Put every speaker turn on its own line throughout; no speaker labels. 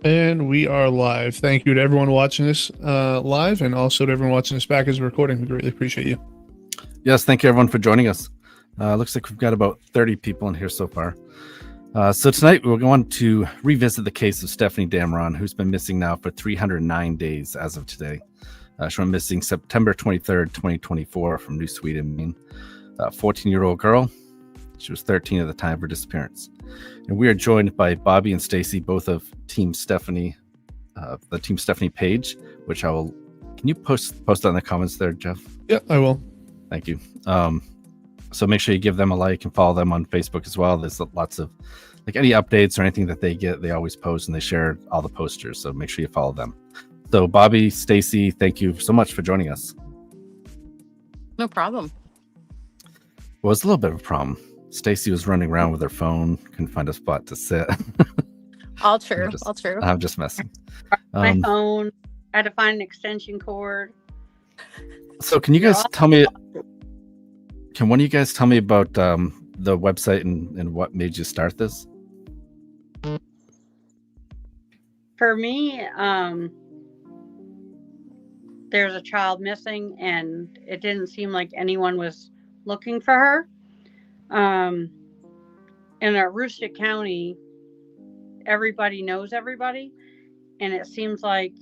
And we are live. Thank you to everyone watching this live, and also to everyone watching this back as a recording. We greatly appreciate you.
Yes, thank you everyone for joining us. Looks like we've got about 30 people in here so far. So tonight we're going to revisit the case of Stefanie Damron, who's been missing now for 309 days as of today. She went missing September 23rd, 2024 from New Sweden, Maine. A 14-year-old girl. She was 13 at the time of her disappearance. And we are joined by Bobby and Stacy, both of Team Stefanie, the Team Stefanie page, which I will. Can you post that in the comments there, Jeff?
Yeah, I will.
Thank you. So make sure you give them a like and follow them on Facebook as well. There's lots of any updates or anything that they get, they always post and they share all the posters. So make sure you follow them. So Bobby, Stacy, thank you so much for joining us.
No problem.
Well, it's a little bit of a problem. Stacy was running around with her phone, couldn't find a spot to sit.
All true. All true.
I'm just messing.
My phone. I had to find an extension cord.
So can you guys tell me? Can one of you guys tell me about the website and what made you start this?
For me, there's a child missing, and it didn't seem like anyone was looking for her. In Aroostook County, everybody knows everybody, and it seems like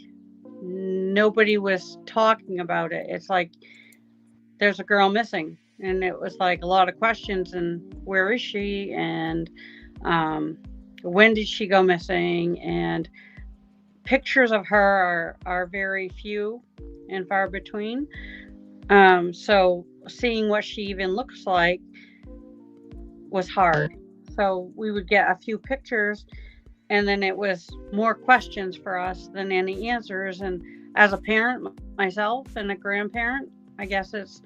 nobody was talking about it. It's like there's a girl missing, and it was like a lot of questions, and where is she, and when did she go missing, and pictures of her are very few and far between. So seeing what she even looks like was hard. So we would get a few pictures, and then it was more questions for us than any answers. And as a parent myself and a grandparent, I guess it's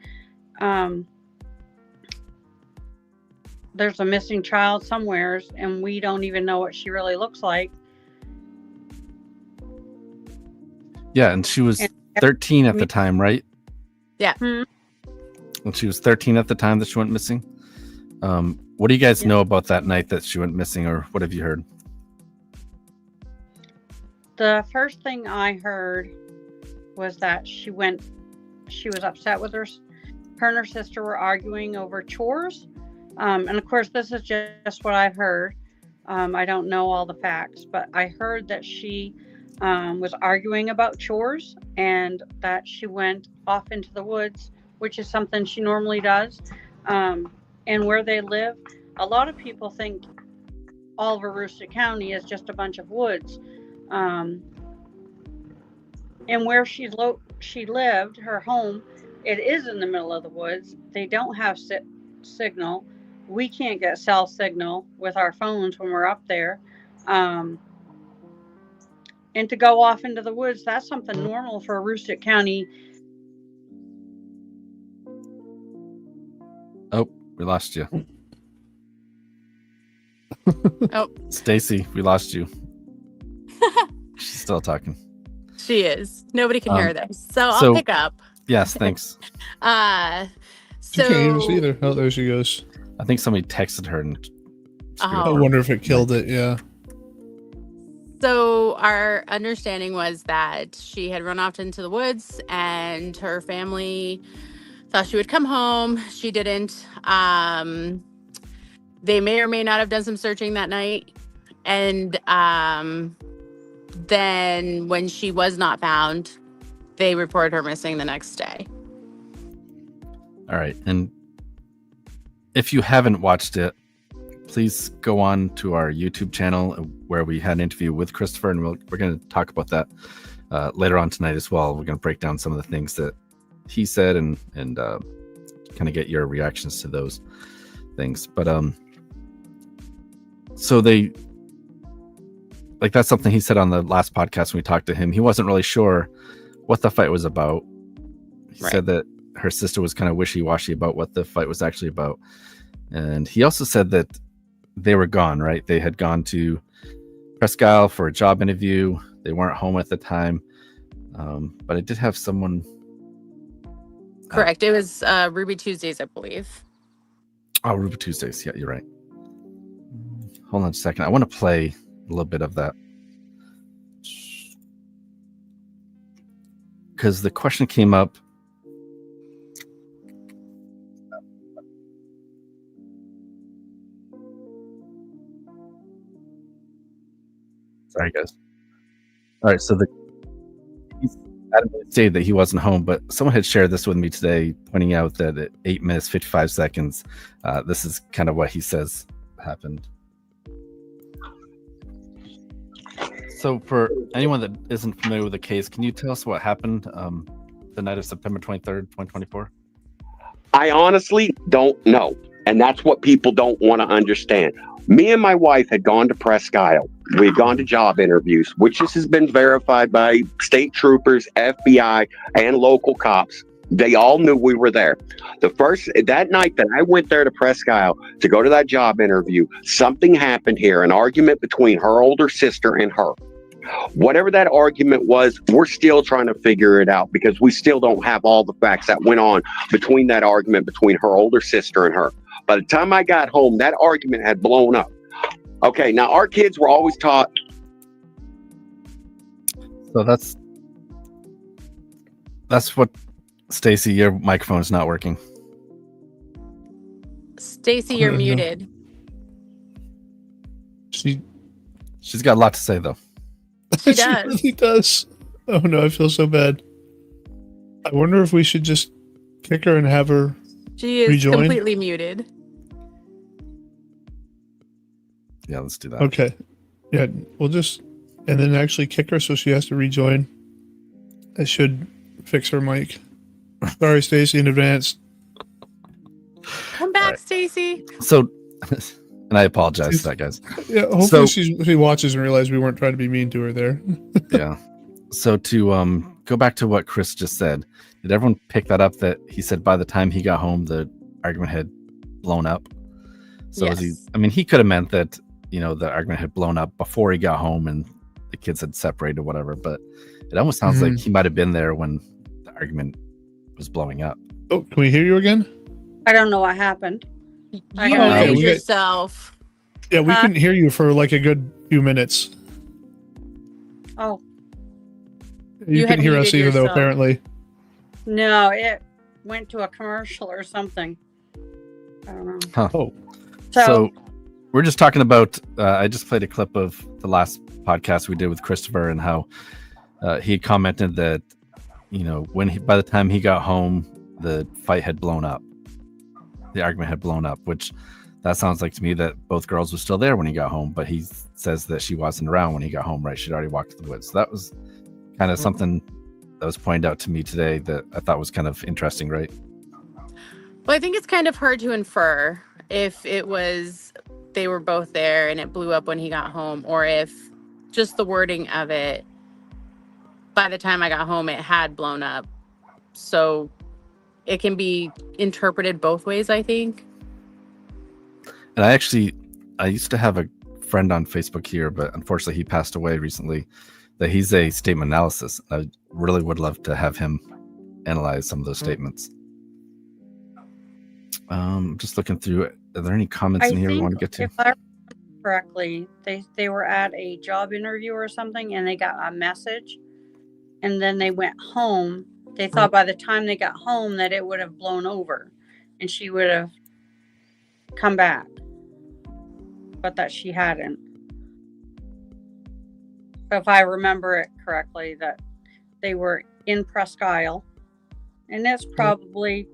there's a missing child somewhere, and we don't even know what she really looks like.
Yeah, and she was 13 at the time, right?
Yeah.
And she was 13 at the time that she went missing. What do you guys know about that night that she went missing, or what have you heard?
The first thing I heard was that she was upset with her and her sister were arguing over chores. And of course, this is just what I've heard. I don't know all the facts, but I heard that she was arguing about chores, and that she went off into the woods, which is something she normally does. And where they live, a lot of people think all of Aroostook County is just a bunch of woods. And where she lived, her home, it is in the middle of the woods. They don't have signal. We can't get cell signal with our phones when we're up there. And to go off into the woods, that's something normal for Aroostook County.
Oh, we lost you.
Oh,
Stacy, we lost you. She's still talking.
she is. Nobody can hear this, so I'll pick up.
Yes, thanks.
She can't hear us either. Oh, there she goes.
I think somebody texted her and
I wonder if it killed it. Yeah.
So our understanding was that she had run off into the woods, and her family thought she would come home. She didn't. They may or may not have done some searching that night. And then when she was not found, they reported her missing the next day.
All right. And if you haven't watched it, please go on to our YouTube channel where we had an interview with Christopher, and we're going to talk about that later on tonight as well. We're going to break down some of the things that he said and kind of get your reactions to those things. But so they, like, that's something he said on the last podcast when we talked to him. He wasn't really sure what the fight was about. He said that her sister was kind of wishy-washy about what the fight was actually about. And he also said that they were gone, right? They had gone to Presque Isle for a job interview. They weren't home at the time. But I did have someone.
Correct. It was Ruby Tuesdays, I believe.
Oh, Ruby Tuesdays. Yeah, you're right. Hold on a second. I want to play a little bit of that. because the question came up. Sorry, guys. All right, so he's adamantly stated that he wasn't home, but someone had shared this with me today, pointing out that at 8 minutes 55 seconds, this is kind of what he says happened. So, for anyone that isn't familiar with the case, can you tell us what happened the night of September 23rd, 2024?
I honestly don't know. And that's what people don't want to understand. Me and my wife had gone to Presque Isle. We had gone to job interviews, which has been verified by state troopers, FBI, and local cops. They all knew we were there. That night that I went there to Presque Isle to go to that job interview, something happened here, an argument between her older sister and her. Whatever that argument was, we're still trying to figure it out because we still don't have all the facts that went on between that argument between her older sister and her. By the time I got home, that argument had blown up. Okay, now our kids were always taught.
So that's what, Stacy, your microphone is not working.
Stacy, you're muted.
She's got a lot to say, though.
She
She
does.
really does. Oh no, I feel so bad. I wonder if we should just kick her and have her.
She is
Rejoin?
completely muted.
Yeah, let's do that.
Okay. Yeah, we'll just and then actually kick her so she has to rejoin. I should fix her mic. Sorry, Stacy, in advance.
Come back,
All right.
Stacy.
So, and I apologize for that, guys.
Yeah, hopefully she watches and realizes we weren't trying to be mean to her there.
Yeah. So to go back to what Chris just said, did everyone pick that up? That he said by the time he got home, the argument had blown up. So
Yes.
he could have meant that the argument had blown up before he got home and the kids had separated, whatever. But it almost sounds like he might have been there when the argument was blowing up.
Oh, can we hear you again?
I don't know what happened.
You
I
don't know.
muted
We got-
yourself.
Yeah, we couldn't hear you for like a good few minutes.
Oh,
You
You had
couldn't hear us
muted
either, though,
yourself.
apparently.
no, it went to a commercial or something. I don't know.
Huh.
Oh,
So we're just talking about, I just played a clip of the last podcast we did with Christopher and how he commented that, by the time he got home, the fight had blown up. The argument had blown up, which that sounds like to me that both girls were still there when he got home, but he says that she wasn't around when he got home, right? She'd already walked to the woods. So that was kind of something that was pointed out to me today that I thought was kind of interesting, right?
Well, I think it's kind of hard to infer if it was they were both there and it blew up when he got home, or if just the wording of it, by the time I got home, it had blown up. So it can be interpreted both ways, I think.
And I used to have a friend on Facebook here, but unfortunately he passed away recently, that he's a statement analysis. I really would love to have him analyze some of those statements. Just looking through it. Are there any comments in here we want to get to?
If I remember correctly, they were at a job interview or something and they got a message and then they went home. They thought by the time they got home that it would have blown over and she would have come back, but that she hadn't. So if I remember it correctly, that they were in Presque Isle and that's probably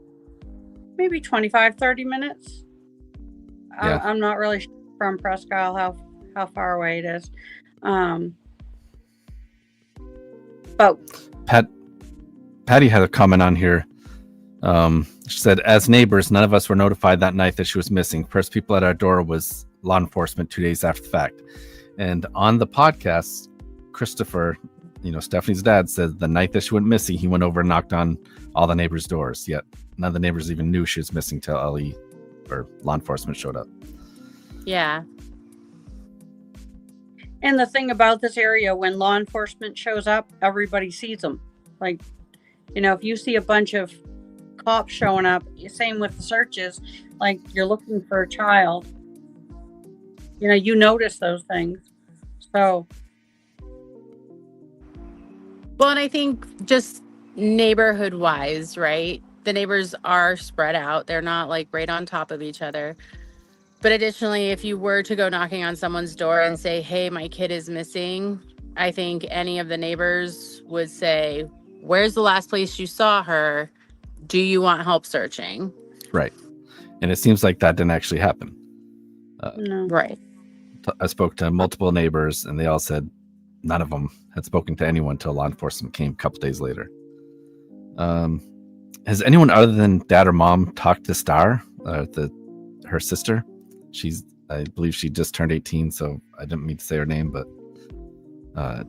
maybe 25-30 minutes.
Yeah.
I'm not really sure from Presque Isle how far away it is. But
Patty had a comment on here. She said, as neighbors, none of us were notified that night that she was missing. First people at our door was law enforcement 2 days after the fact. And on the podcast, Christopher, Stephanie's dad, said the night that she went missing, he went over and knocked on all the neighbors' doors. Yet none of the neighbors even knew she was missing till LE or law enforcement showed up.
Yeah.
and the thing about this area, when law enforcement shows up, everybody sees them. Like, if you see a bunch of cops showing up, same with the searches, like you're looking for a child, you notice those things. So,
Well, and I think just neighborhood wise, right? The neighbors are spread out. They're not like right on top of each other. But additionally, if you were to go knocking on someone's door and say, hey, my kid is missing, I think any of the neighbors would say, where's the last place you saw her? Do you want help searching?
Right. And it seems like that didn't actually happen.
No.
Right.
I spoke to multiple neighbors, and they all said none of them had spoken to anyone until law enforcement came a couple days later. Has anyone other than dad or mom talked to Star, her sister? I believe she just turned 18, so I didn't mean to say her name, but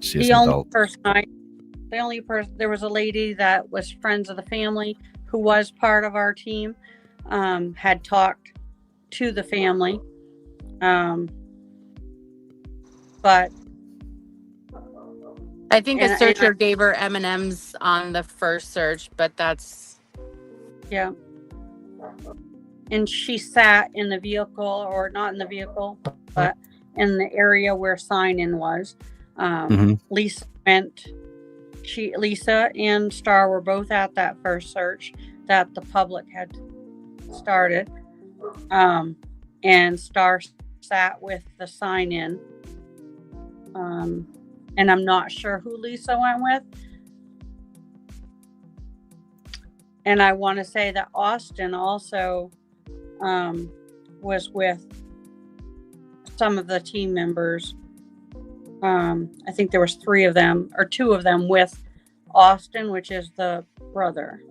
she is an adult.
The only person, there was a lady that was friends of the family who was part of our team, had talked to the family. But
I think the searcher gave her M&Ms on the first search, but that's...
Yeah. And she sat in the vehicle, or not in the vehicle, but in the area where sign-in was. Lisa and Star were both at that first search that the public had started. And Star sat with the sign-in. And I'm not sure who Lisa went with. And I want to say that Austin also was with some of the team members. I think there was 3 of them, or 2 of them with Austin, which is the brother.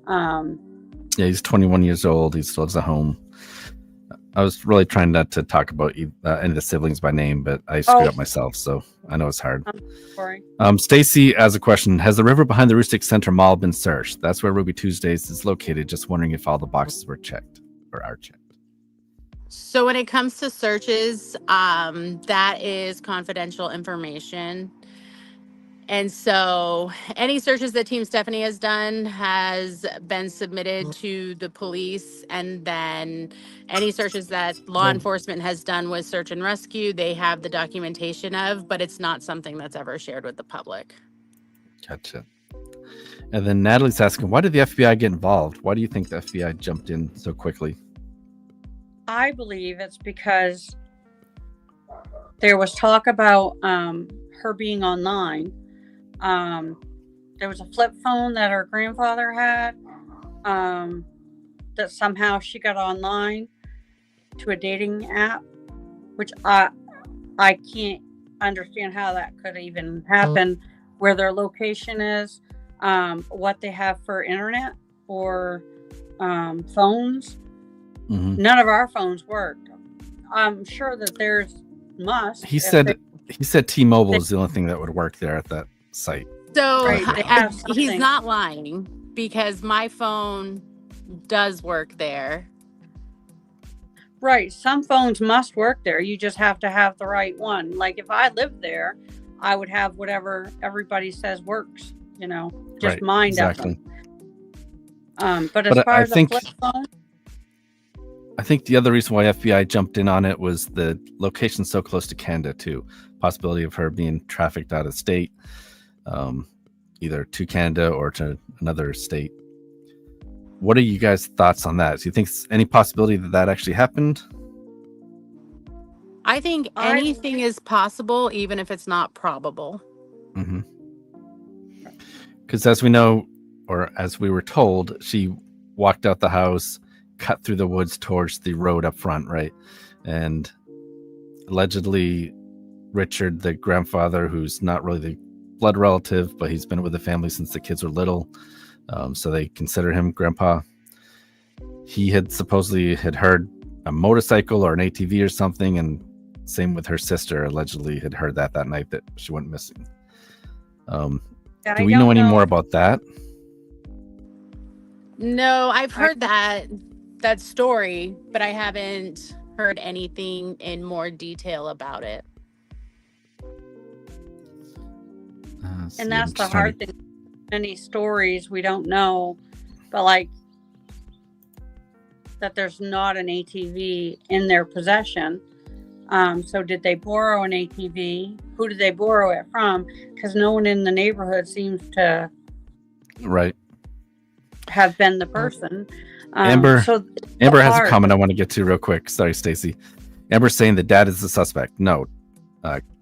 Yeah, he's 21 years old. He still has a home. I was really trying not to talk about any of the siblings by name, but I screwed up myself, so I know it's hard.
I'm sorry.
Stacy has a question. Has the river behind the Rustic Center Mall been searched? That's where Ruby Tuesdays is located. Just wondering if all the boxes were checked or are checked.
So when it comes to searches, that is confidential information. And so any searches that Team Stefanie has done has been submitted to the police. And then any searches that law enforcement has done with search and rescue, they have the documentation of, but it's not something that's ever shared with the public.
Gotcha. And then Natalie's asking, why did the FBI get involved? Why do you think the FBI jumped in so quickly?
I believe it's because there was talk about her being online. There was a flip phone that her grandfather had, that somehow she got online to a dating app, which I can't understand how that could even happen, where their location is, what they have for internet or phones. None of our phones worked. I'm sure that theirs must.
He said T-Mobile is the only thing that would work there at that site.
So
Right,
he's not lying, because my phone does work there.
Right. Some phones must work there. You just have to have the right one. Like if I lived there, I would have whatever everybody says works, just
Right,
mine
exactly.
doesn't. But as far as the flip phone,
I think the other reason why FBI jumped in on it was the location so close to Canada too. Possibility of her being trafficked out of state, either to Canada or to another state. What are you guys' thoughts on that? Do you think any possibility that actually happened?
I think anything is possible, even if it's not probable.
Because as we know, or as we were told, she walked out the house, cut through the woods towards the road up front, right? And allegedly Richard, the grandfather, who's not really the blood relative, but he's been with the family since the kids were little, so they consider him grandpa. He had supposedly heard a motorcycle or an ATV or something, and same with her sister, allegedly had heard that night that she went missing. Do we know any more about that?
No, I've heard that story, but I haven't heard anything in more detail about it.
And that's the hard thing. Many stories we don't know, but like that there's not an ATV in their possession. So did they borrow an ATV? Who did they borrow it from? Because no one in the neighborhood seems to
Right.
have been the person.
Amber
So
has a
hard.
comment I want to get to real quick. Sorry, Stacy. Amber's saying the dad is the suspect. No,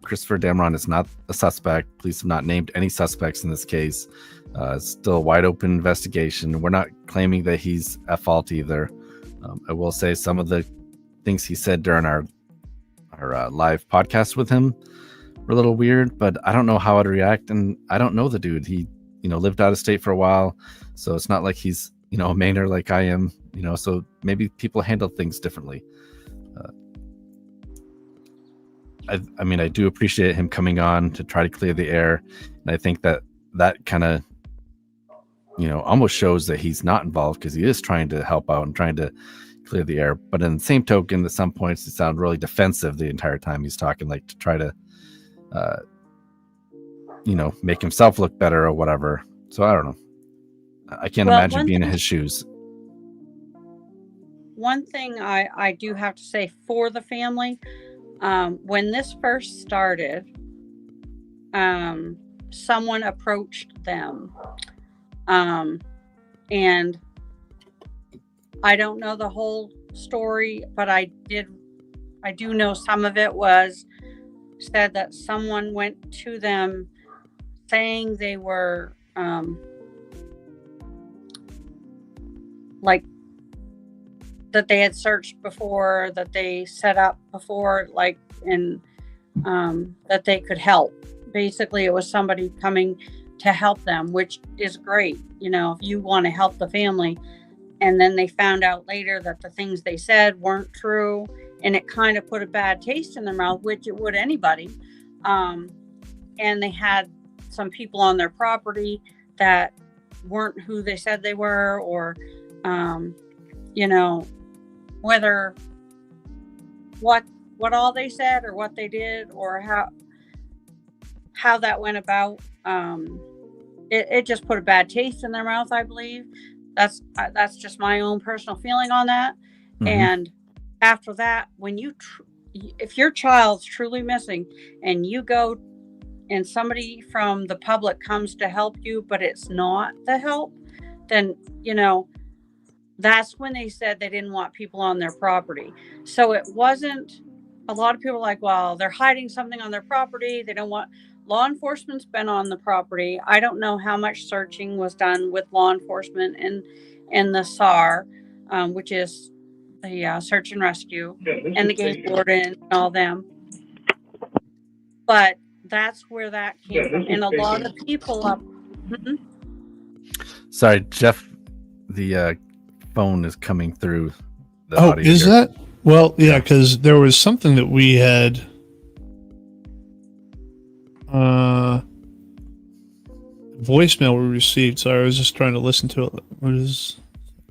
Christopher Damron is not a suspect. Police have not named any suspects in this case. It's still a wide open investigation. We're not claiming that he's at fault either. I will say some of the things he said during our live podcast with him were a little weird, but I don't know how I'd react, and I don't know the dude. He, lived out of state for a while, so it's not like he's, a Mainer like I am, so maybe people handle things differently. I mean, I do appreciate him coming on to try to clear the air, and I think that kind of, almost shows that he's not involved, because he is trying to help out and trying to clear the air. But in the same token, at some points he sounds really defensive the entire time he's talking, like to try to make himself look better or whatever. So I don't know, I can't imagine being in his shoes.
One thing I do have to say for the family, when this first started, someone approached them, and I don't know the whole story, but I do know some of it was said that someone went to them saying they were like that they had searched before, that they set up before, like, and that they could help. Basically, it was somebody coming to help them, which is great, if you want to help the family. And then they found out later that the things they said weren't true, and it kind of put a bad taste in their mouth, which it would anybody. And they had some people on their property that weren't who they said they were, or whether what all they said or what they did or how that went about, it just put a bad taste in their mouth, I believe. That's just my own personal feeling on that. Mm-hmm. And after that, when if your child's truly missing and you go and somebody from the public comes to help you, but it's not the help, then, that's when they said they didn't want people on their property. So it wasn't, a lot of people are like, well, they're hiding something on their property. They don't want, law enforcement's been on the property. I don't know how much searching was done with law enforcement and the SAR, which is the search and rescue, and the game warden and all them. But that's where that came from. And a lot of people up. Mm-hmm.
Sorry, Jeff, the phone is coming through the audio.
Is
here.
that? Well, yeah, because there was something that we had voicemail we received. Sorry, I was just trying to listen to it.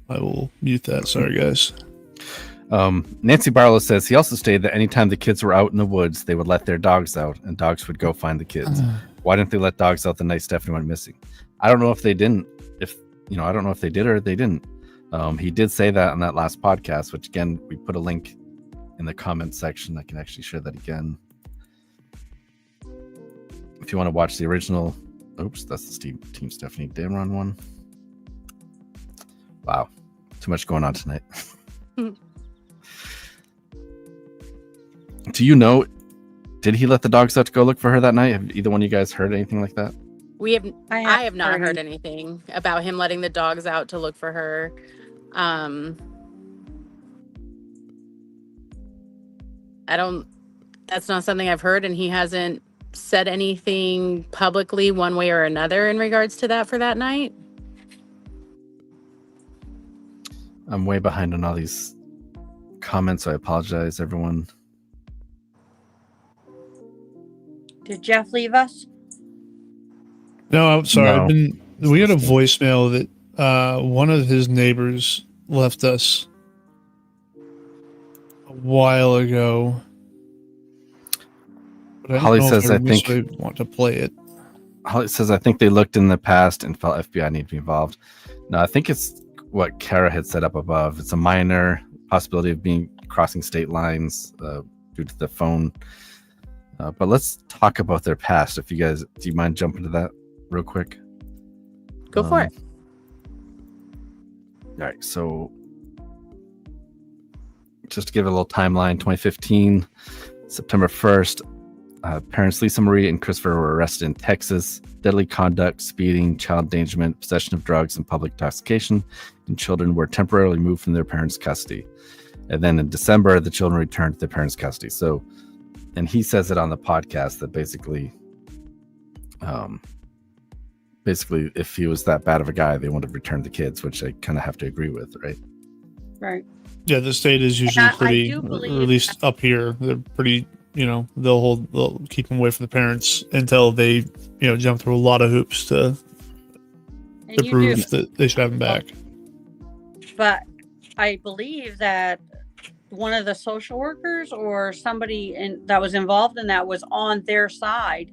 I will mute that. Sorry, guys.
Nancy Barlow says he also stated that anytime the kids were out in the woods, they would let their dogs out, and dogs would go find the kids. Why didn't they let dogs out the night Stefanie went missing? I don't know if they didn't. I don't know if they did or they didn't. He did say that on that last podcast, which again, we put a link in the comments section. I can actually share that again. If you want to watch the original, that's the Team Stefanie Damron one. Wow. Too much going on tonight. Do you know, did he let the dogs out to go look for her that night? Have either one of you guys heard anything like that?
I have not heard anything about him letting the dogs out to look for her. That's not something I've heard, and he hasn't said anything publicly one way or another in regards to that for that night.
I'm way behind on all these comments, so I apologize, everyone.
Did Jeff leave us?
No, I'm sorry.
No.
We got a voicemail that one of his neighbors left us a while ago. But
Holly says, I think
I want to play it.
Holly says, I think they looked in the past and felt FBI need to be involved. No, I think it's what Kara had set up above. It's a minor possibility of crossing state lines due to the phone. But let's talk about their past. If you guys, do you mind jumping to that real quick?
Go for it.
All right, so just to give a little timeline, 2015, September 1st, parents Lisa Marie and Christopher were arrested in Texas. Deadly conduct, speeding, child endangerment, possession of drugs, and public intoxication, and children were temporarily moved from their parents' custody. And then in December, the children returned to their parents' custody. So, and he says it on the podcast that basically, if he was that bad of a guy, they would have returned the kids, which I kind of have to agree with, right?
Right.
Yeah, the state is usually
I
pretty,
do
or
believe
at least up here, they're pretty, they'll keep them away from the parents until they, jump through a lot of hoops to
And you
prove
do.
that they should have them back.
But I believe that one of the social workers or somebody that was involved in that was on their side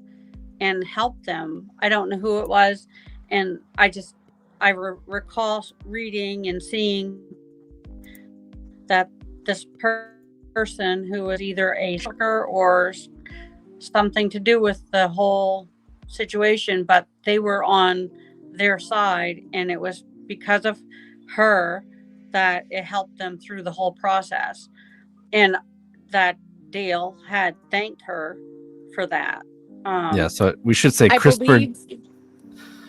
and helped them. I don't know who it was. And I recall reading and seeing that this person who was either a worker or something to do with the whole situation, but they were on their side, and it was because of her that it helped them through the whole process, and that Dale had thanked her for that.
Yeah, so we should say Christopher.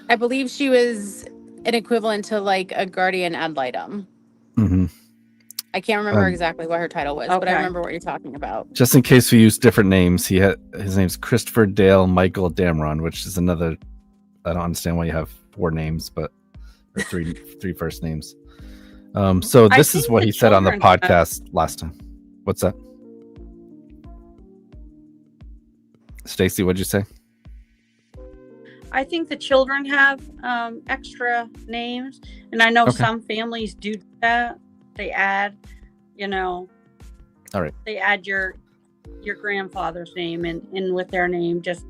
I believe she was an equivalent to like a guardian ad litem.
Mm-hmm.
I can't remember exactly what her title was, but I
Okay.
remember what you're talking about.
Just in case we use different names, his name's Christopher Dale Michael Damron, which is another. I don't understand why you have 4 names, or three first names. So this is
think
what
the
he said on the
children-
podcast last time. What's that? Stacy, what'd you say?
I think the children have extra names, and I know
Okay.
some families do that. They add,
All right.
They add your grandfather's name in with their name, just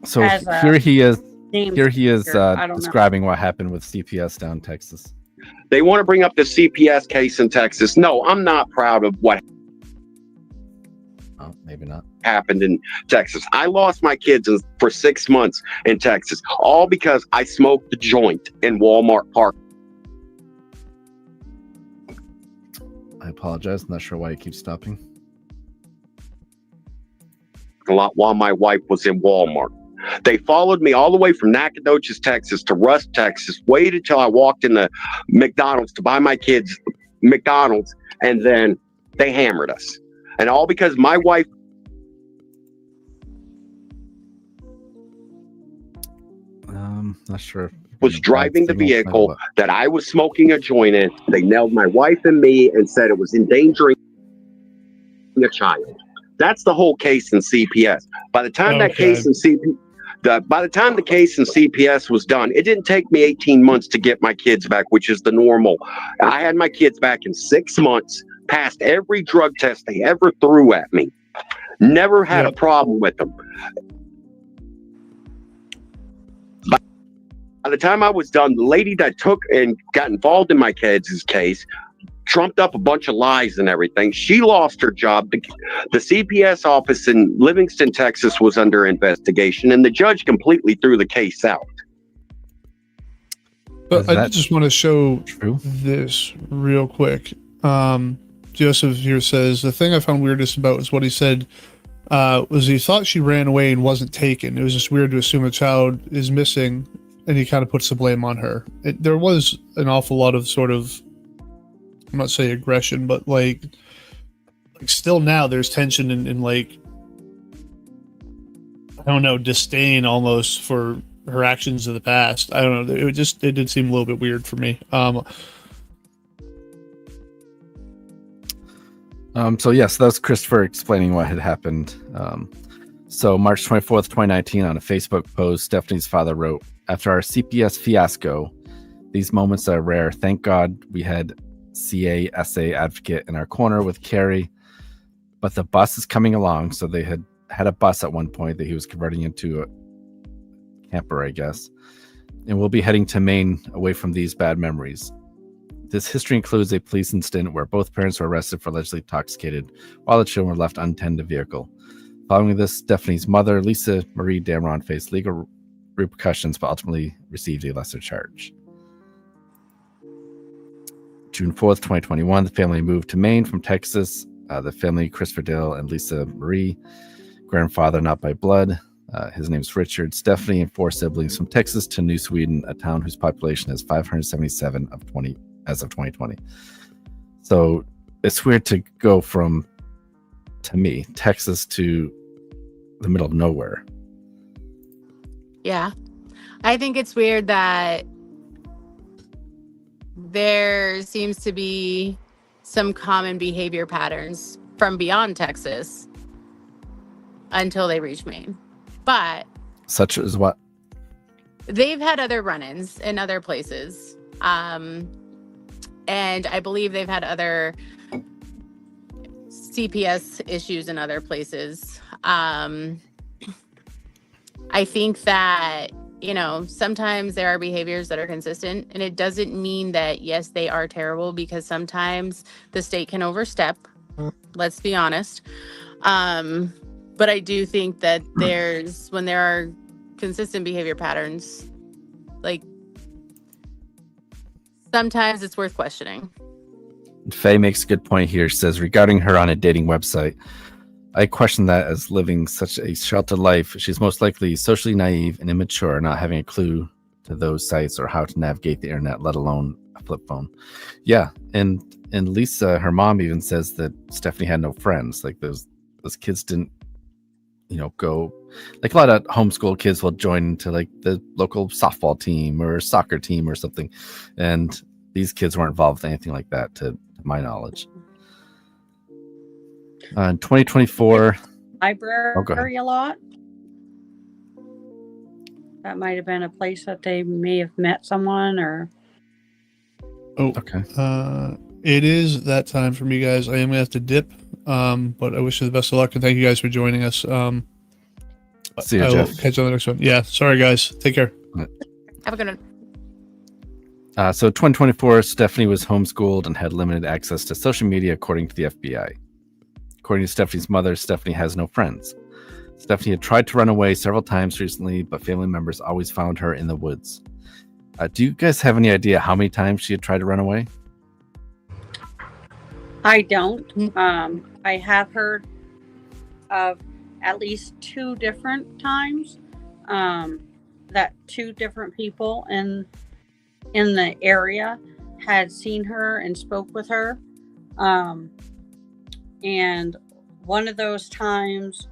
So
as a
here he is.
name.
Here he is
I don't know.
describing what happened with CPS down in Texas.
They want to bring up the CPS case in Texas. No, I'm not proud of what
Oh, maybe not.
happened in Texas. I lost my kids for 6 months in Texas, all because I smoked a joint in Walmart Park.
I apologize. I'm not sure why you keep stopping.
A lot while my wife was in Walmart. They followed me all the way from Nacogdoches, Texas to Rusk, Texas, waited till I walked in the McDonald's to buy my kids McDonald's, and then they hammered us. And all because my wife
Not sure.
was driving the vehicle that I was smoking a joint in. They nailed my wife and me and said it was endangering a child. That's the whole case in CPS. By the time that
Okay.
case in by the time the case in CPS was done, it didn't take me 18 months to get my kids back, which is the normal. I had my kids back in 6 months, passed every drug test they ever threw at me. Never had a
Yep.
problem with them. By the time I was done, the lady that took and got involved in my kids' case trumped up a bunch of lies and everything. She lost her job. The CPS office in Livingston, Texas was under investigation, and the judge completely threw the case out.
But
Is
I
that
just want to show
true?
this real quick. Joseph here says, the thing I found weirdest about is what he said was he thought she ran away and wasn't taken. It was just weird to assume a child is missing, and he kind of puts the blame on her. There was an awful lot of sort of, I'm not saying aggression, but like still now there's tension and like, I don't know, disdain almost for her actions of the past. I don't know. It did seem a little bit weird for me.
So yes, that was Christopher explaining what had happened. So March 24th, 2019, on a Facebook post, Stephanie's father wrote, "After our CPS fiasco, these moments are rare. Thank God we had CASA advocate in our corner with Carrie, but the bus is coming along." So they had a bus at one point that he was converting into a camper, I guess, and we'll be heading to Maine away from these bad memories. This history includes a police incident where both parents were arrested for allegedly intoxicated while the children were left unattended to the vehicle. Following this, Stephanie's mother, Lisa Marie Damron, faced legal repercussions, but ultimately received a lesser charge. June 4th, 2021, the family moved to Maine from Texas. The family, Christopher Dale and Lisa Marie, grandfather not by blood. His name's Richard, Stefanie, and 4 siblings from Texas to New Sweden, a town whose population is 577 as of 2020. So it's weird to go from, to me, Texas to the middle of nowhere.
Yeah. I think it's weird that there seems to be some common behavior patterns from beyond Texas until they reach Maine. But
such as what?
They've had other run-ins in other places. And I believe they've had other CPS issues in other places. I think that, you know, sometimes there are behaviors that are consistent, and it doesn't mean that, yes, they are terrible, because sometimes the state can overstep. Let's be honest. But I do think that when there are consistent behavior patterns, like, sometimes it's worth questioning.
Faye makes a good point here. She says, regarding her on a dating website, I question that as living such a sheltered life. She's most likely socially naive and immature, not having a clue to those sites or how to navigate the internet, let alone a flip phone. Yeah, and Lisa, her mom, even says that Stefanie had no friends. Like those kids didn't, you know, go, like a lot of homeschool kids will join into like the local softball team or soccer team or something, and these kids weren't involved with anything like that, to my knowledge. In 2024,
library a lot. That might have been a place that they may have met someone, or.
Oh,
okay.
It is that time for me, guys. I am gonna have to dip. But I wish you the best of luck, and thank you guys for joining us.
See you,
I will
Jeff.
catch you on the next one. Yeah, sorry guys. Take care.
Have a good one.
So 2024, Stefanie was homeschooled and had limited access to social media, according to the FBI. According to Stefanie's mother, Stefanie has no friends. Stefanie had tried to run away several times recently, but family members always found her in the woods. Do you guys have any idea how many times she had tried to run away?
I don't. I have heard of at least 2 different times that 2 different people in the area had seen her and spoke with her. And one of those times,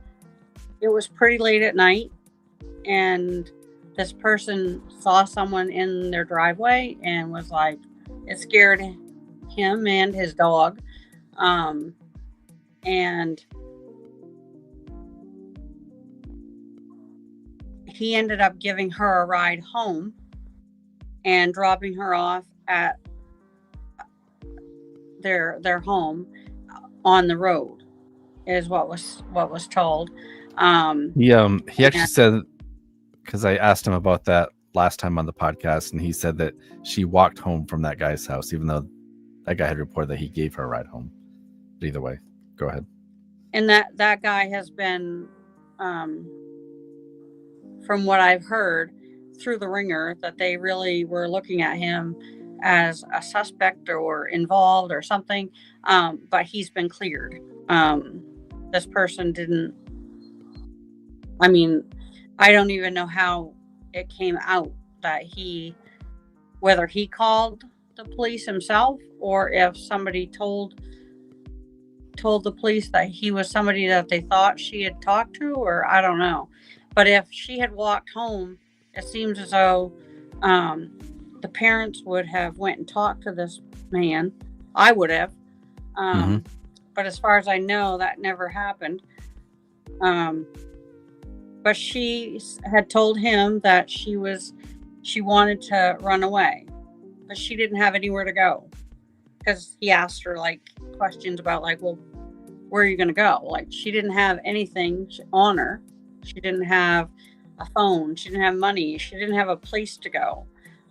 it was pretty late at night, and this person saw someone in their driveway and was like, it scared him and his dog. And he ended up giving her a ride home and dropping her off at their home on the road, is what was told.
He actually said, because I asked him about that last time on the podcast, and he said that she walked home from that guy's house, even though that guy had reported that he gave her a ride home. But either way, go ahead.
And that guy has been, from what I've heard through the ringer, that they really were looking at him as a suspect or involved or something. But he's been cleared. This person didn't. I mean, I don't even know how it came out that whether he called the police himself, or if somebody told the police that he was somebody that they thought she had talked to, or I don't know. But if she had walked home, it seems as though the parents would have went and talked to this man. I would have. But as far as I know, that never happened. But she had told him that she wanted to run away, but she didn't have anywhere to go, because he asked her like questions about like, well, where are you going to go? Like, she didn't have anything on her. She didn't have a phone. She didn't have money. She didn't have a place to go.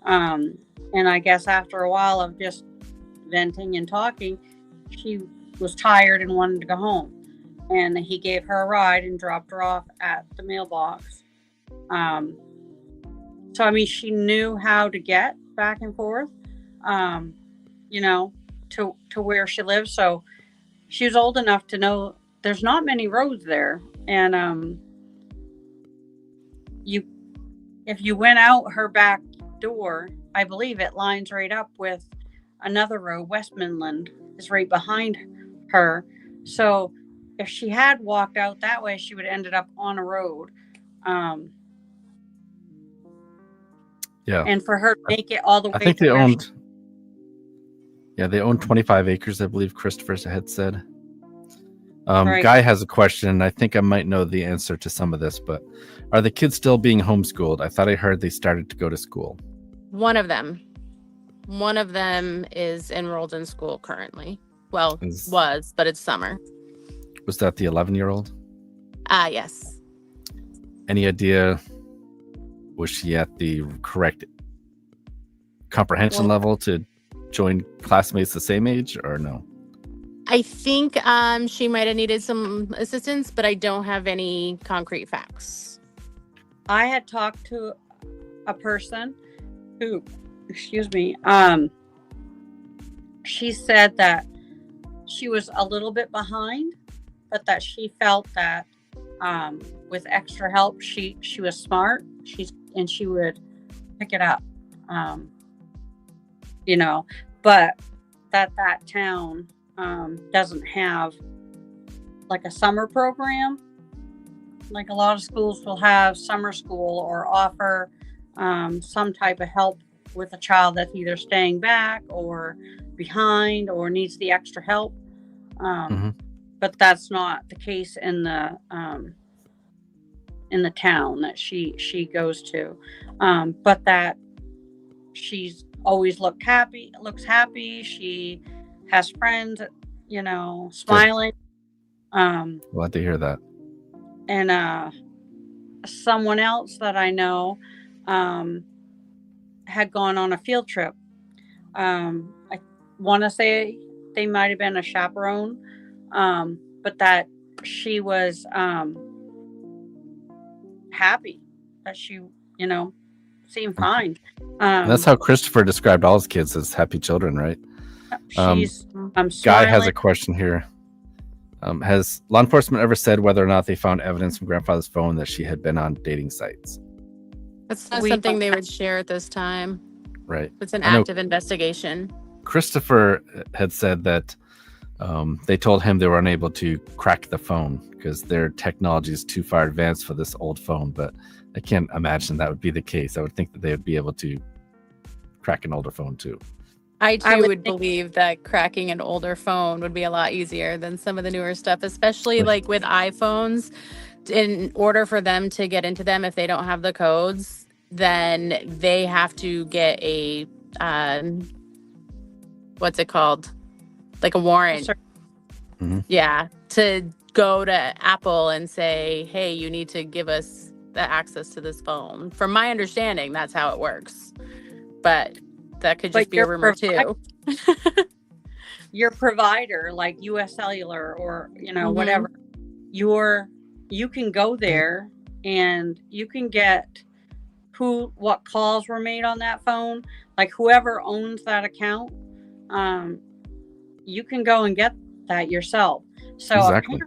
And I guess after a while of just venting and talking, she was tired and wanted to go home. And he gave her a ride and dropped her off at the mailbox. So, I mean, she knew how to get back and forth, you know, to where she lives. So she was old enough to know there's not many roads there. And if you went out her back door, I believe it lines right up with another road. Westmoreland is right behind her. So if she had walked out that way, she would have ended up on a road.
Yeah.
And for her to make it all the way,
I think
to
they
where
owned. Yeah, they owned 25 acres, I believe Christopher had said.
Right.
Guy has a question. I think I might know the answer to some of this, but are the kids still being homeschooled? I thought I heard they started to go to school.
One of them is enrolled in school currently. Well, was, but it's summer.
Was that the 11-year-old?
Yes.
Any idea? Was she at the correct comprehension level to join classmates the same age, or no?
I think she might have needed some assistance, but I don't have any concrete facts.
I had talked to a person who, excuse me, she said that she was a little bit behind, but that she felt that with extra help, she was smart. She would pick it up, you know, but that town doesn't have like a summer program. Like a lot of schools will have summer school or offer some type of help with a child that's either staying back or behind or needs the extra help. But that's not the case in the town that she goes to. But that she's always looks happy. She has friends, you know, smiling.
Glad to hear that.
And someone else that I know had gone on a field trip. I want to say they might have been a chaperone, but that she was happy, that she, you know, seemed fine.
That's how Christopher described all his kids, as happy children, right?
She's
Guy has a question here. Has law enforcement ever said whether or not they found evidence from grandfather's phone that she had been on dating sites?
That's not something they would share at this time.
Right.
It's an active investigation.
Christopher had said that they told him they were unable to crack the phone because their technology is too far advanced for this old phone, but I can't imagine that would be the case. I would think that they would be able to crack an older phone too.
I would believe that cracking an older phone would be a lot easier than some of the newer stuff, especially like with iPhones. In order for them to get into them, if they don't have the codes, then they have to get a what's it called? Like a warrant.
Mm-hmm.
Yeah, to go to Apple and say, hey, you need to give us the access to this phone. From my understanding, that's how it works. But that could just be a rumor too.
Your provider, like US Cellular or, you know, whatever, you can go there and you can get what calls were made on that phone. Like whoever owns that account, you can go and get that yourself. So
exactly.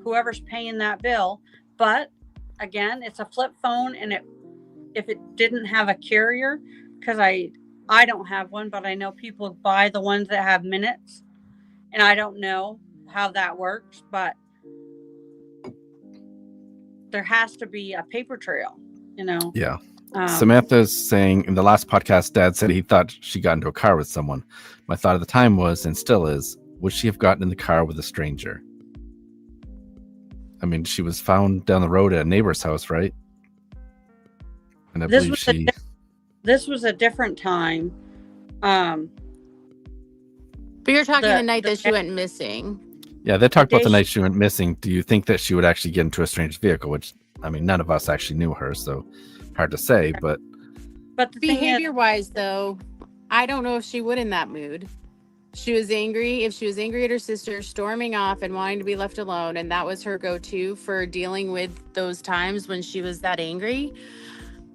Whoever's paying that bill, but again, it's a flip phone, and if it didn't have a carrier, because I don't have one, but I know people buy the ones that have minutes, and I don't know how that works, but there has to be a paper trail, you know?
Yeah. Samantha's saying in the last podcast, Dad said he thought she got into a car with someone. My thought at the time was, and still is, would she have gotten in the car with a stranger? I mean, she was found down the road at a neighbor's house, right? And I believe
this was a different time.
But you're talking the night that she went missing.
Yeah, they talked about the night she went missing. Do you think that she would actually get into a strange vehicle? Which, I mean, none of us actually knew her, so hard to say. But
the
behavior-wise, though, I don't know if she would in that mood. She was angry. If she was angry at her sister, storming off and wanting to be left alone, and that was her go-to for dealing with those times when she was that angry,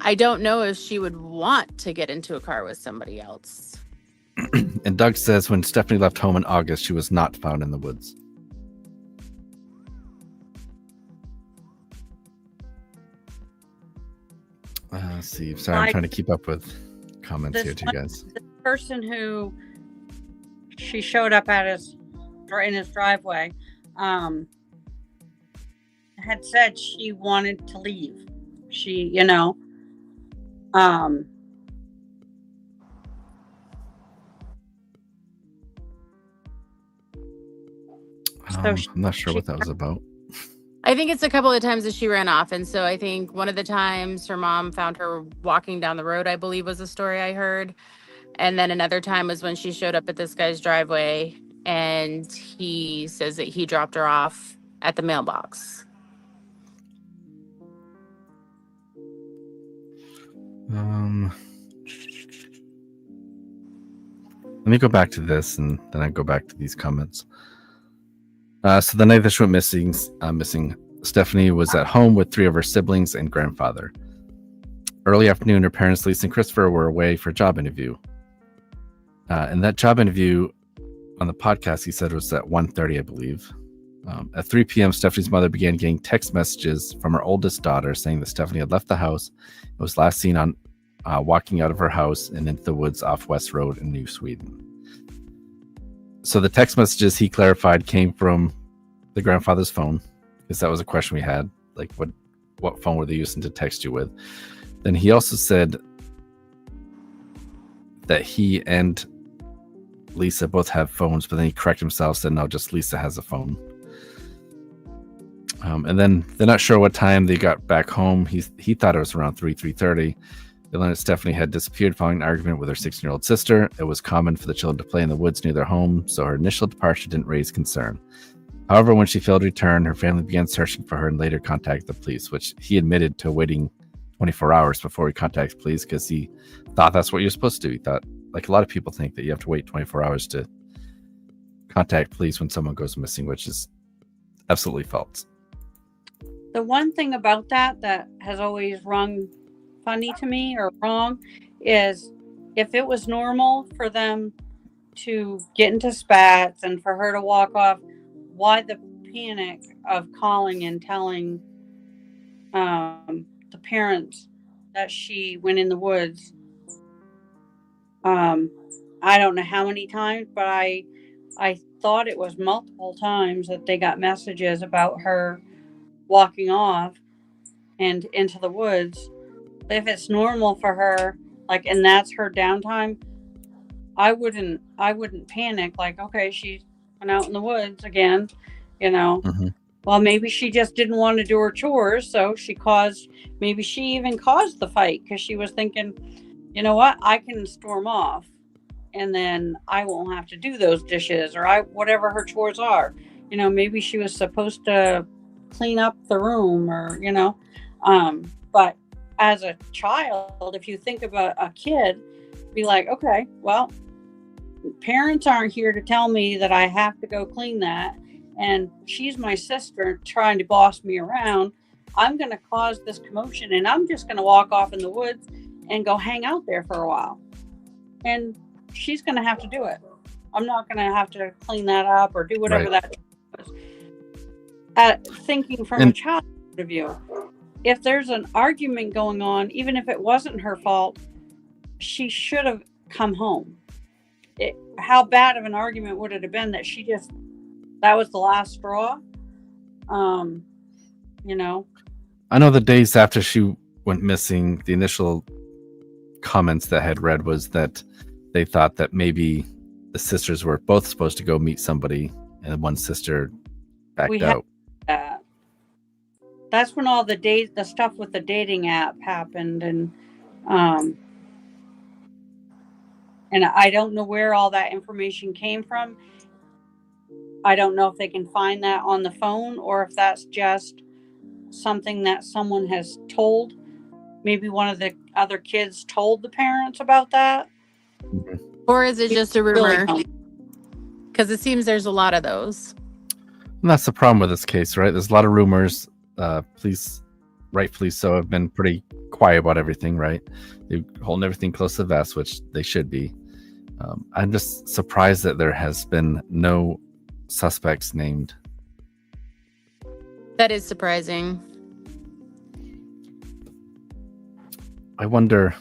I don't know if she would want to get into a car with somebody else.
And Doug says when Stefanie left home in August, she was not found in the woods. Let's see. Sorry, I'm trying to keep up with comments here too, guys.
The person who she showed up at in his driveway had said she wanted to leave. She,
I'm not sure what that was about.
I think it's a couple of times that she ran off. And so I think one of the times her mom found her walking down the road, I believe was a story I heard. And then another time was when she showed up at this guy's driveway and he says that he dropped her off at the mailbox.
Let me go back to this and then I go back to these comments. So the night that she went missing, Stefanie was at home with 3 of her siblings and grandfather. Early afternoon, her parents, Lisa and Christopher, were away for a job interview. And that job interview on the podcast, he said, was at 1:30, I believe. At 3 p.m., Stefanie's mother began getting text messages from her oldest daughter saying that Stefanie had left the house and was last seen on walking out of her house and into the woods off West Road in New Sweden. So the text messages, he clarified, came from the grandfather's phone, because that was a question we had. Like, what phone were they using to text you with? Then he also said that he and Lisa both have phones, but then he corrected himself, said, no, just Lisa has a phone. And then they're not sure what time they got back home. He thought it was around 3:30. They learned that Stefanie had disappeared following an argument with her 16-year-old sister. It was common for the children to play in the woods near their home, so her initial departure didn't raise concern. However, when she failed to return, her family began searching for her and later contacted the police, which he admitted to waiting 24 hours before he contacted police because he thought that's what you're supposed to do. He thought, like a lot of people think, that you have to wait 24 hours to contact police when someone goes missing, which is absolutely false.
The one thing about that has always rung funny to me, or wrong, is if it was normal for them to get into spats and for her to walk off, why the panic of calling and telling the parents that she went in the woods? I don't know how many times, but I thought it was multiple times that they got messages about her walking off and into the woods. If it's normal for her, like, and that's her downtime, I wouldn't panic. Like, okay, she went out in the woods again,
Mm-hmm.
Well, maybe she just didn't want to do her chores, so maybe she even caused the fight because she was thinking, you know what, I can storm off and then I won't have to do those dishes or whatever her chores are. Maybe she was supposed to clean up the room or, but as a child, if you think about a kid, be like, okay, well, parents aren't here to tell me that I have to go clean that. And she's my sister trying to boss me around. I'm going to cause this commotion and I'm just going to walk off in the woods and go hang out there for a while. And she's going to have to do it. I'm not going to have to clean that up or do whatever that was. Thinking from a child's point of view, if there's an argument going on, even if it wasn't her fault, she should have come home. How bad of an argument would it have been that that was the last straw?
I know the days after she went missing, the initial comments that I had read was that they thought that maybe the sisters were both supposed to go meet somebody and one sister backed out.
That's when all the stuff with the dating app happened, and I don't know where all that information came from. I don't know if they can find that on the phone or if that's just something that someone has told. Maybe one of the other kids told the parents about that.
Or is it just a rumor? Because it seems there's a lot of those.
And that's the problem with this case, right? There's a lot of rumors. Police, rightfully so, have been pretty quiet about everything, right? They're holding everything close to the vest, which they should be. I'm just surprised that there has been no suspects named.
That is surprising.
I wonder.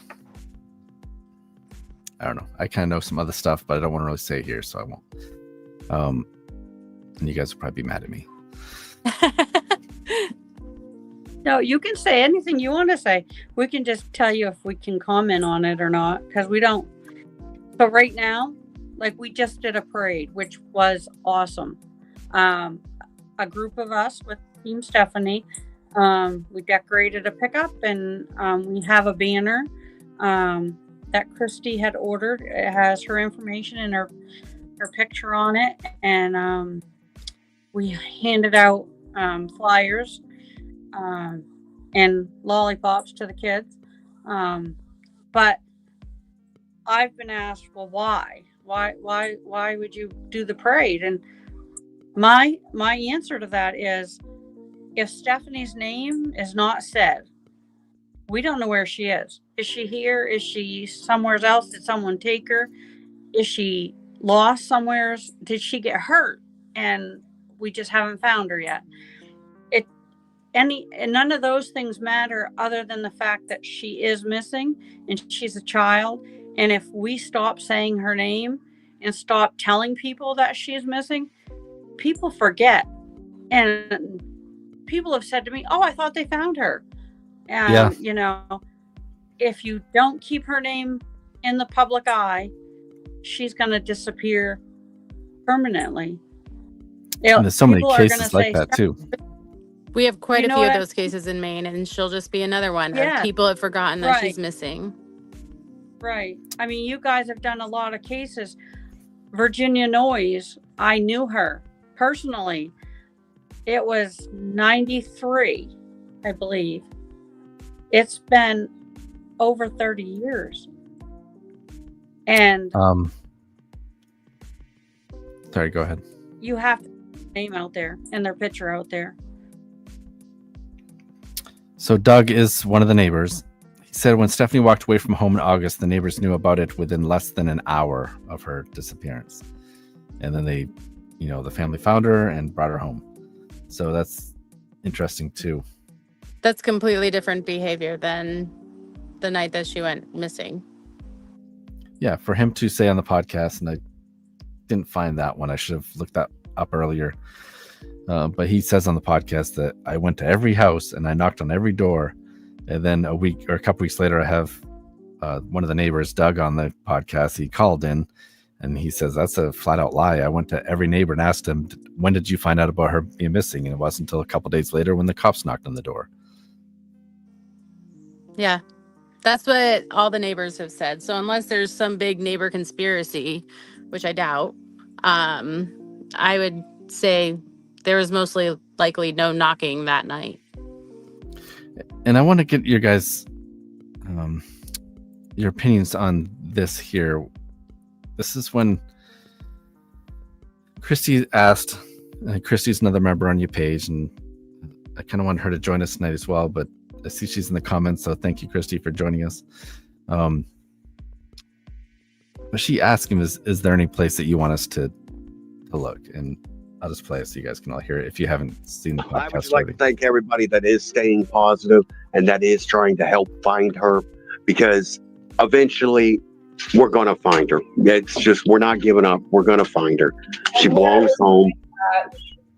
I don't know. I kind of know some other stuff, but I don't want to really say it here, so I won't. And you guys will probably be mad at me.
No, you can say anything you want to say. We can just tell you if we can comment on it or not, because we don't. So right now, like, we just did a parade, which was awesome. A group of us with Team Stefanie, we decorated a pickup, and we have a banner that Christy had ordered. It has her information and her picture on it, and we handed out flyers and lollipops to the kids. But I've been asked, well, why would you do the parade? And my answer to that is, if Stefanie's name is not said, we don't know where she is. Is she here? Is she somewhere else? Did someone take her? Is she lost somewhere? Did she get hurt? And we just haven't found her yet. And none of those things matter, other than the fact that she is missing and she's a child. And if we stop saying her name and stop telling people that she is missing, people forget. And people have said to me, oh, I thought they found her. And, you know, if you don't keep her name in the public eye, she's going to disappear permanently.
And there's so many cases like that, too.
We have quite a few of those cases in Maine, and she'll just be another one.
Yeah.
People have forgotten that she's missing.
Right. I mean, you guys have done a lot of cases. Virginia Noyes, I knew her personally. It was 93, I believe. It's been over 30 years. And
sorry, go ahead.
You have to put their name out there and their picture out there.
So Doug is one of the neighbors. He said when Stefanie walked away from home in August, the neighbors knew about it within less than an hour of her disappearance. And then they, you know, the family found her and brought her home. So that's interesting too.
That's completely different behavior than the night that she went missing.
Yeah, for him to say on the podcast, and I didn't find that one. I should have looked that up earlier. But he says on the podcast that I went to every house and I knocked on every door. And then a week or a couple weeks later, I have one of the neighbors, Doug, on the podcast. He called in and he says, that's a flat out lie. I went to every neighbor and asked him, when did you find out about her being missing? And it wasn't until a couple days later when the cops knocked on the door.
Yeah, that's what all the neighbors have said. So unless there's some big neighbor conspiracy, which I doubt, I would say there was mostly likely no knocking that night.
And I want to get your guys, your opinions on this here. This is when Christy asked, Christy's another member on your page, and I kind of want her to join us tonight as well, but I see she's in the comments, so thank you, Christy, for joining us. But she asked him, is there any place that you want us to look? And I'll just play it so you guys can all hear it if you haven't seen the podcast.
I would just like to thank everybody that is staying positive and that is trying to help find her, because eventually we're going to find her. It's just, we're not giving up. We're going to find her. She belongs home.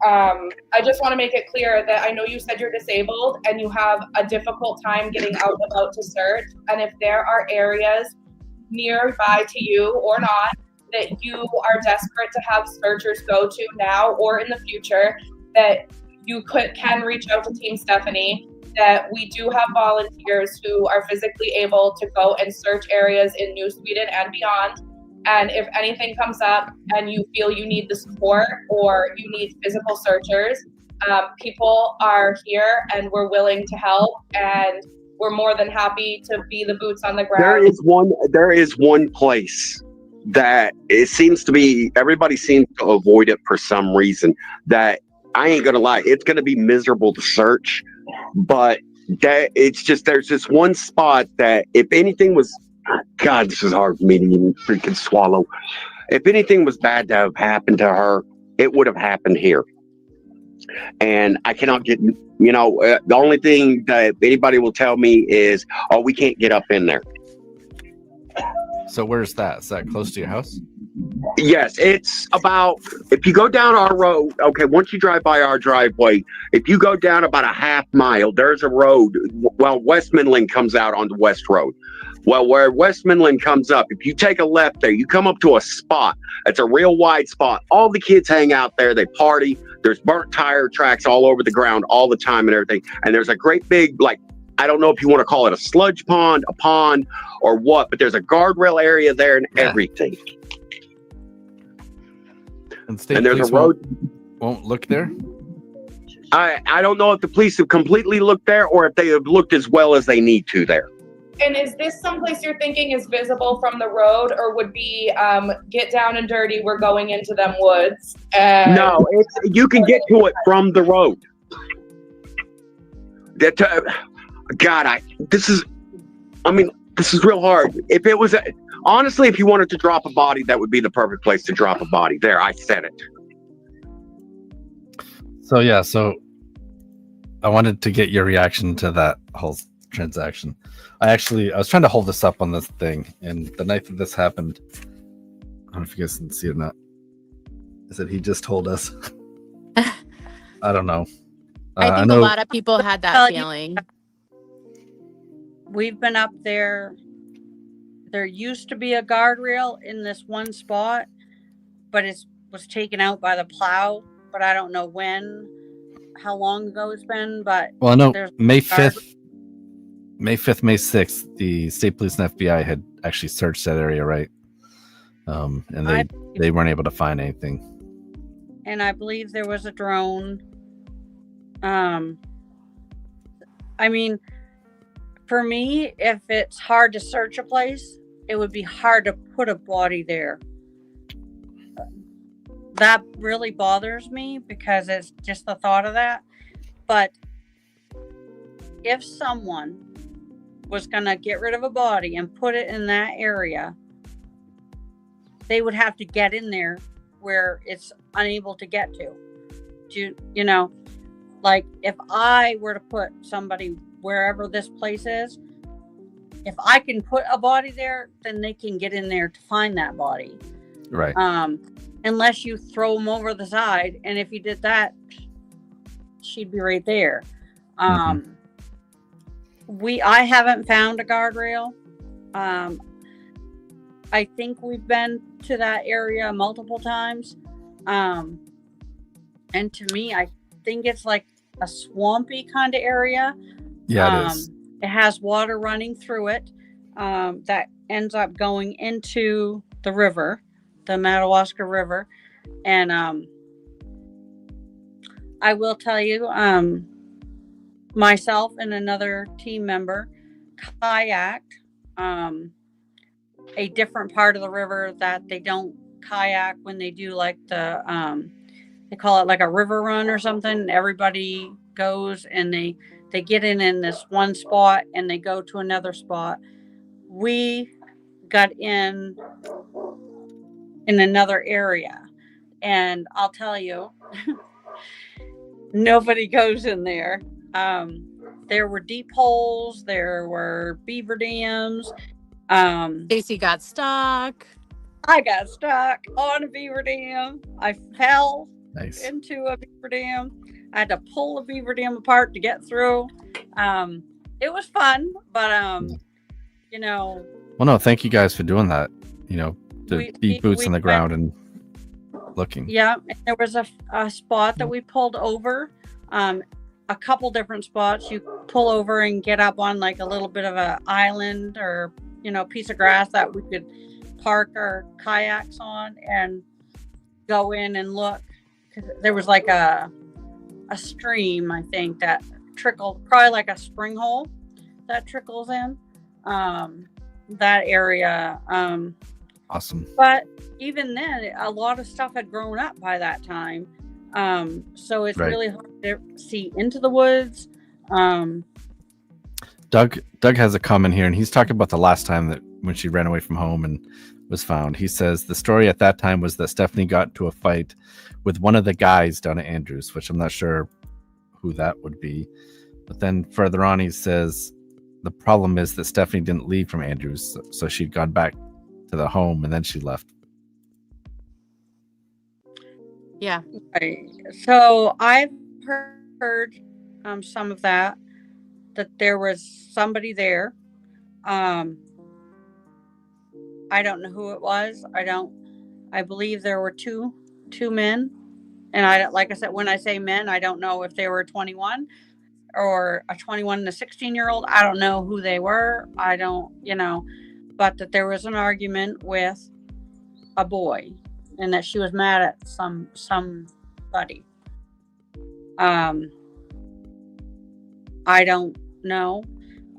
I just want to make it clear that I know you said you're disabled and you have a difficult time getting out and about to search. And if there are areas nearby to you or not that you are desperate to have searchers go to now or in the future, that you can reach out to Team Stefanie, that we do have volunteers who are physically able to go and search areas in New Sweden and beyond. And if anything comes up and you feel you need the support or you need physical searchers, people are here and we're willing to help, and we're more than happy to be the boots on the ground.
There is one place that it seems to be, everybody seems to avoid it for some reason, that I ain't gonna lie, it's gonna be miserable to search, but that it's just there's this one spot that if anything was, God, this is hard for me to even freaking swallow. If anything was bad to have happened to her, it would have happened here. And I cannot get, the only thing that anybody will tell me is, oh, we can't get up in there.
So where's that? Is that close to your house?
Yes, it's about, if you go down our road, okay, once you drive by our driveway, if you go down about a half mile, there's a road. Well, Westmoreland comes out on the West Road. Well, where Westmoreland comes up, if you take a left there, you come up to a spot. It's a real wide spot. All the kids hang out there. They party. There's burnt tire tracks all over the ground all the time and everything. And there's a great big, I don't know if you want to call it a sludge pond, a pond, or what, but there's a guardrail area there and everything.
And state
and there's
police
a road.
Won't look there?
I don't know if the police have completely looked there or if they have looked as well as they need to there.
And is this someplace you're thinking is visible from the road, or would be get down and dirty, we're going into them woods?
No, you can get to it from the road. This is real hard. If it was, honestly, if you wanted to drop a body, that would be the perfect place to drop a body. There, I said it.
So I wanted to get your reaction to that whole transaction. I was trying to hold this up on this thing, and the night that this happened, I don't know if you guys can see it or not. I said he just told us. I don't know.
I think a lot of people had that feeling.
We've been up there. There used to be a guardrail in this one spot, but it was taken out by the plow. But I don't know how long ago it's been. But
well, I know May 5th, May 6th, the state police and FBI had actually searched that area, right? And they weren't able to find anything.
And I believe there was a drone. For me, if it's hard to search a place, it would be hard to put a body there. That really bothers me because it's just the thought of that. But if someone was going to get rid of a body and put it in that area, they would have to get in there where it's unable to get to. If I were to put somebody wherever this place is, if I can put a body there, then they can get in there to find that body.
Right.
Unless you throw them over the side. And if you did that, she'd be right there. I haven't found a guardrail. I think we've been to that area multiple times. And to me, I think it's like a swampy kind of area.
Yeah, it is.
It has water running through it that ends up going into the river, the Madawaska River. And I will tell you, myself and another team member kayaked a different part of the river that they don't kayak when they do like they call it like a river run or something. Everybody goes and they get in this one spot and they go to another spot. We got in another area, and I'll tell you, nobody goes in there. There were deep holes. There were beaver dams.
Stacy got stuck.
I got stuck on a beaver dam. I fell into a beaver dam. I had to pull the beaver dam apart to get through. It was fun, but
Well, no, thank you guys for doing that. To be boots on the ground and looking.
Yeah, and there was a spot that we pulled over. A couple different spots you pull over and get up on like a little bit of an island or piece of grass that we could park our kayaks on and go in and look. 'Cause there was like a stream, I think, that trickled, probably like a spring hole that trickles in that area.
Awesome.
But even then, a lot of stuff had grown up by that time. So it's really hard to see into the woods.
Doug has a comment here, and he's talking about the last time that when she ran away from home and was found. He says the story at that time was that Stefanie got into a fight with one of the guys down at Andrews, which I'm not sure who that would be. But then further on, he says the problem is that Stefanie didn't leave from Andrews, so she'd gone back to the home and then she left.
Yeah.
Right. So I've heard some of that there was somebody there. I don't know who it was. I believe there were two men, and like I said, when I say men, I don't know if they were 21 or a 21 and a 16-year-old. I don't know who they were. I don't, but that there was an argument with a boy, and that she was mad at somebody. I don't know.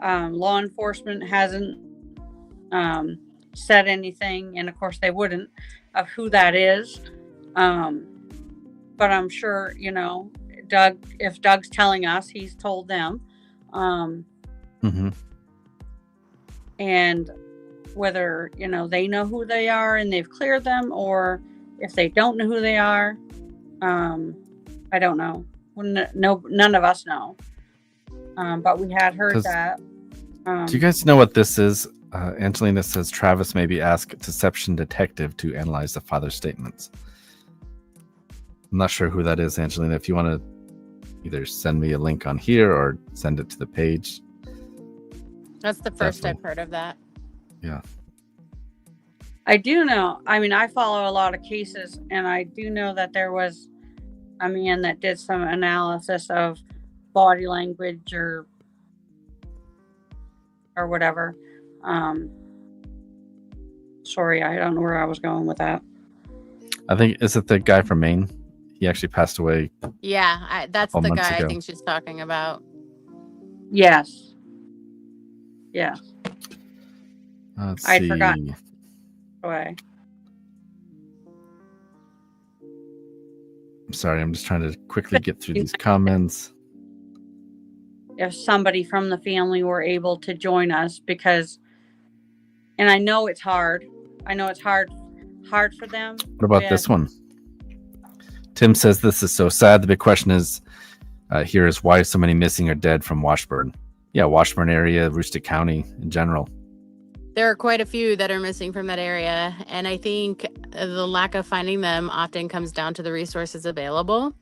Law enforcement hasn't said anything, and of course they wouldn't, of who that is. But I'm sure, if Doug's telling us, he's told them. And whether, they know who they are and they've cleared them, or if they don't know who they are, I don't know. None of us know. But we had heard that.
Do you guys know what this is? Angelina says Travis maybe ask deception detective to analyze the father's statements. I'm not sure who that is, Angelina. If you want to either send me a link on here or send it to the page.
That's the first I've heard of that.
Yeah.
I do know. I mean, I follow a lot of cases, and I do know that there was a man that did some analysis of body language or whatever. Sorry, I don't know where I was going with that.
I think, is it the guy from Maine? He actually passed away.
Yeah, that's the guy
ago.
I think she's talking about.
Yes. Yeah.
I'd
forgotten. Away.
I'm sorry, I'm just trying to quickly get through these comments.
If somebody from the family were able to join us, and I know it's hard. I know it's hard for them.
What about this one? Tim says this is so sad. The big question is here is why so many missing or dead from Washburn. Yeah, Washburn area, Aroostook County in general.
There are quite a few that are missing from that area, and I think the lack of finding them often comes down to the resources available.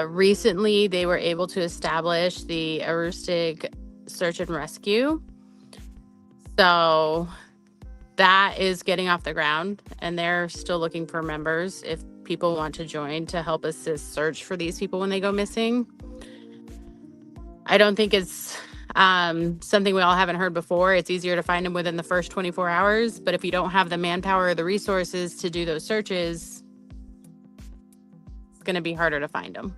Recently, they were able to establish the Aroostook Search and Rescue. So that is getting off the ground, and they're still looking for members if people want to join to help assist search for these people when they go missing. I don't think it's something we all haven't heard before. It's easier to find them within the first 24 hours, but if you don't have the manpower or the resources to do those searches, it's going to be harder to find them.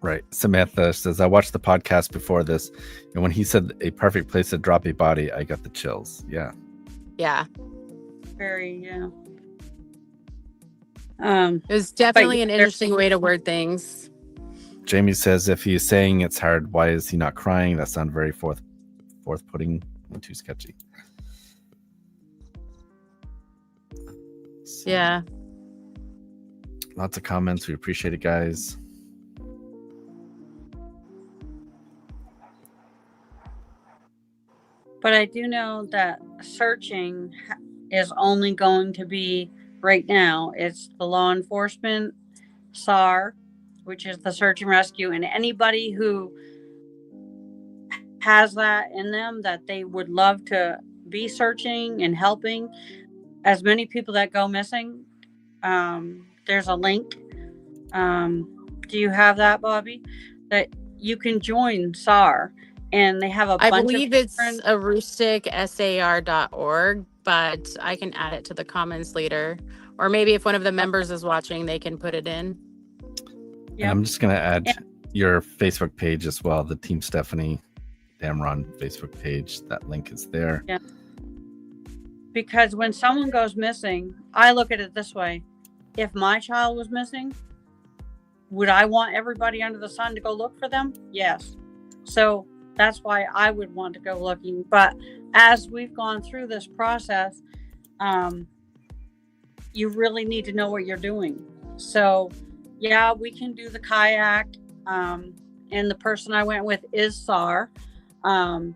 Right. Samantha says, I watched the podcast before this, and when he said a perfect place to drop a body, I got the chills. Yeah.
Yeah.
Yeah.
It was definitely an interesting way to word things.
Jamie says, if he's saying it's hard, why is he not crying? That sounds very forth-putting and too sketchy. So,
yeah.
Lots of comments. We appreciate it, guys.
But I do know that searching is only going to be right now. It's the law enforcement, SAR, which is the search and rescue, and anybody who has that in them that they would love to be searching and helping as many people that go missing. There's a link. Do you have that, Bobby? That you can join SAR, and they have a bunch of.
I believe it's aroostoksar.org, but I can add it to the comments later. Or maybe if one of the members is watching, they can put it in.
Yep. And I'm just going to add your Facebook page as well, the Team Stefanie Damron Facebook page. That link is there.
Yeah. Because when someone goes missing, I look at it this way. If my child was missing, would I want everybody under the sun to go look for them? Yes. So that's why I would want to go looking. But as we've gone through this process, you really need to know what you're doing. So yeah, we can do the kayak. And the person I went with is SAR, and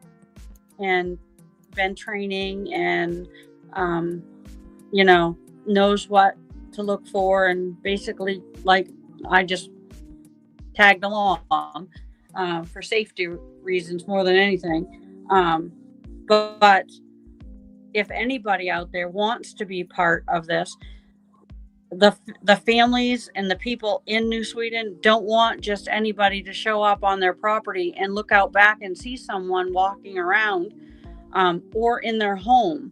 been training and, knows what to look for, and basically, like, I just tagged along for safety reasons more than anything. But if anybody out there wants to be part of this, the families and the people in New Sweden don't want just anybody to show up on their property and look out back and see someone walking around, or in their home.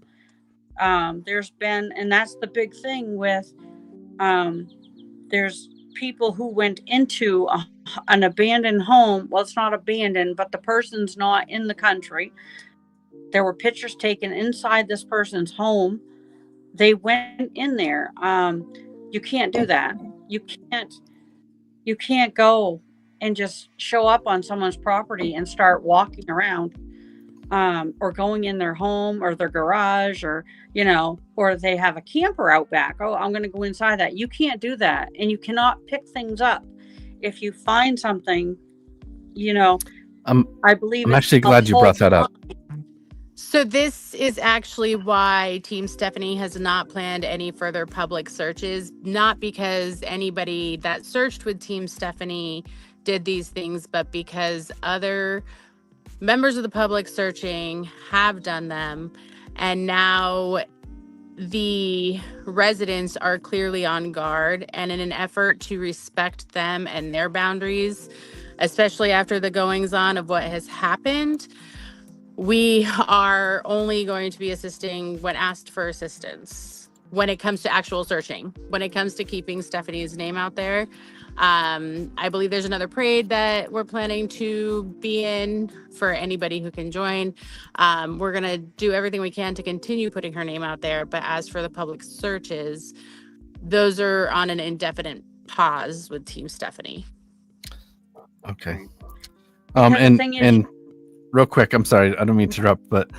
There's been, and that's the big thing with, there's people who went into an abandoned home. Well, it's not abandoned, but the person's not in the country. There were pictures taken inside this person's home. They went in there. You can't do that. You can't go and just show up on someone's property and start walking around, or going in their home or their garage, or, or they have a camper out back. Oh, I'm going to go inside that. You can't do that. And you cannot pick things up. If you find something, I believe
I'm actually glad you brought that up.
So this is actually why Team Stefanie has not planned any further public searches, not because anybody that searched with Team Stefanie did these things, but because other members of the public searching have done them. And now the residents are clearly on guard, and in an effort to respect them and their boundaries, especially after the goings on of what has happened, we are only going to be assisting when asked for assistance when it comes to actual searching. When it comes to keeping Stefanie's name out there, I believe there's another parade that we're planning to be in for anybody who can join. We're going to do everything we can to continue putting her name out there. But as for the public searches, those are on an indefinite pause with Team Stefanie.
Okay. And real quick, I'm sorry, I don't mean to interrupt, but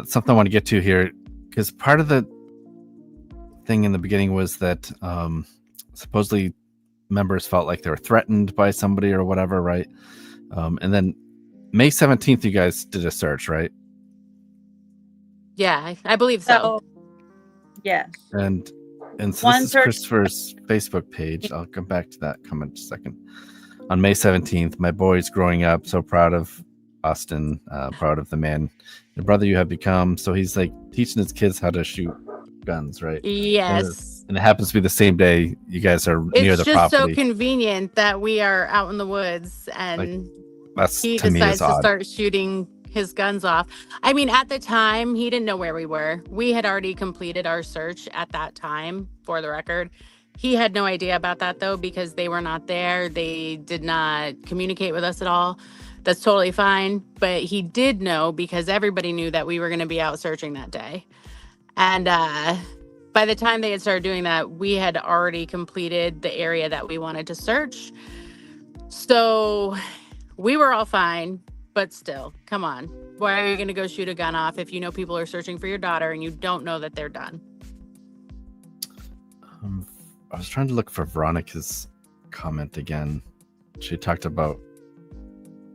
something I want to get to here, because part of the thing in the beginning was that supposedly members felt like they were threatened by somebody or whatever, right? And then May 17th, you guys did a search, right?
Yeah, I believe so.
Yes.
And so this is Christopher's Facebook page. I'll come back to that comment in a second. On May 17th, my boy's growing up, so proud of Austin, proud of the man, the brother you have become. So he's like teaching his kids how to shoot guns, right?
Yes.
And it happens to be the same day you guys are near the property.
It's just so convenient that we are out in the woods, and he decides to start shooting his guns off. I mean, at the time, he didn't know where we were. We had already completed our search at that time, for the record. He had no idea about that, though, because they were not there. They did not communicate with us at all. That's totally fine. But he did know, because everybody knew that we were going to be out searching that day. And by the time they had started doing that, we had already completed the area that we wanted to search. So we were all fine, but still, come on. Why are you going to go shoot a gun off if you know people are searching for your daughter and you don't know that they're done?
I was trying to look for Veronica's comment again. She talked about...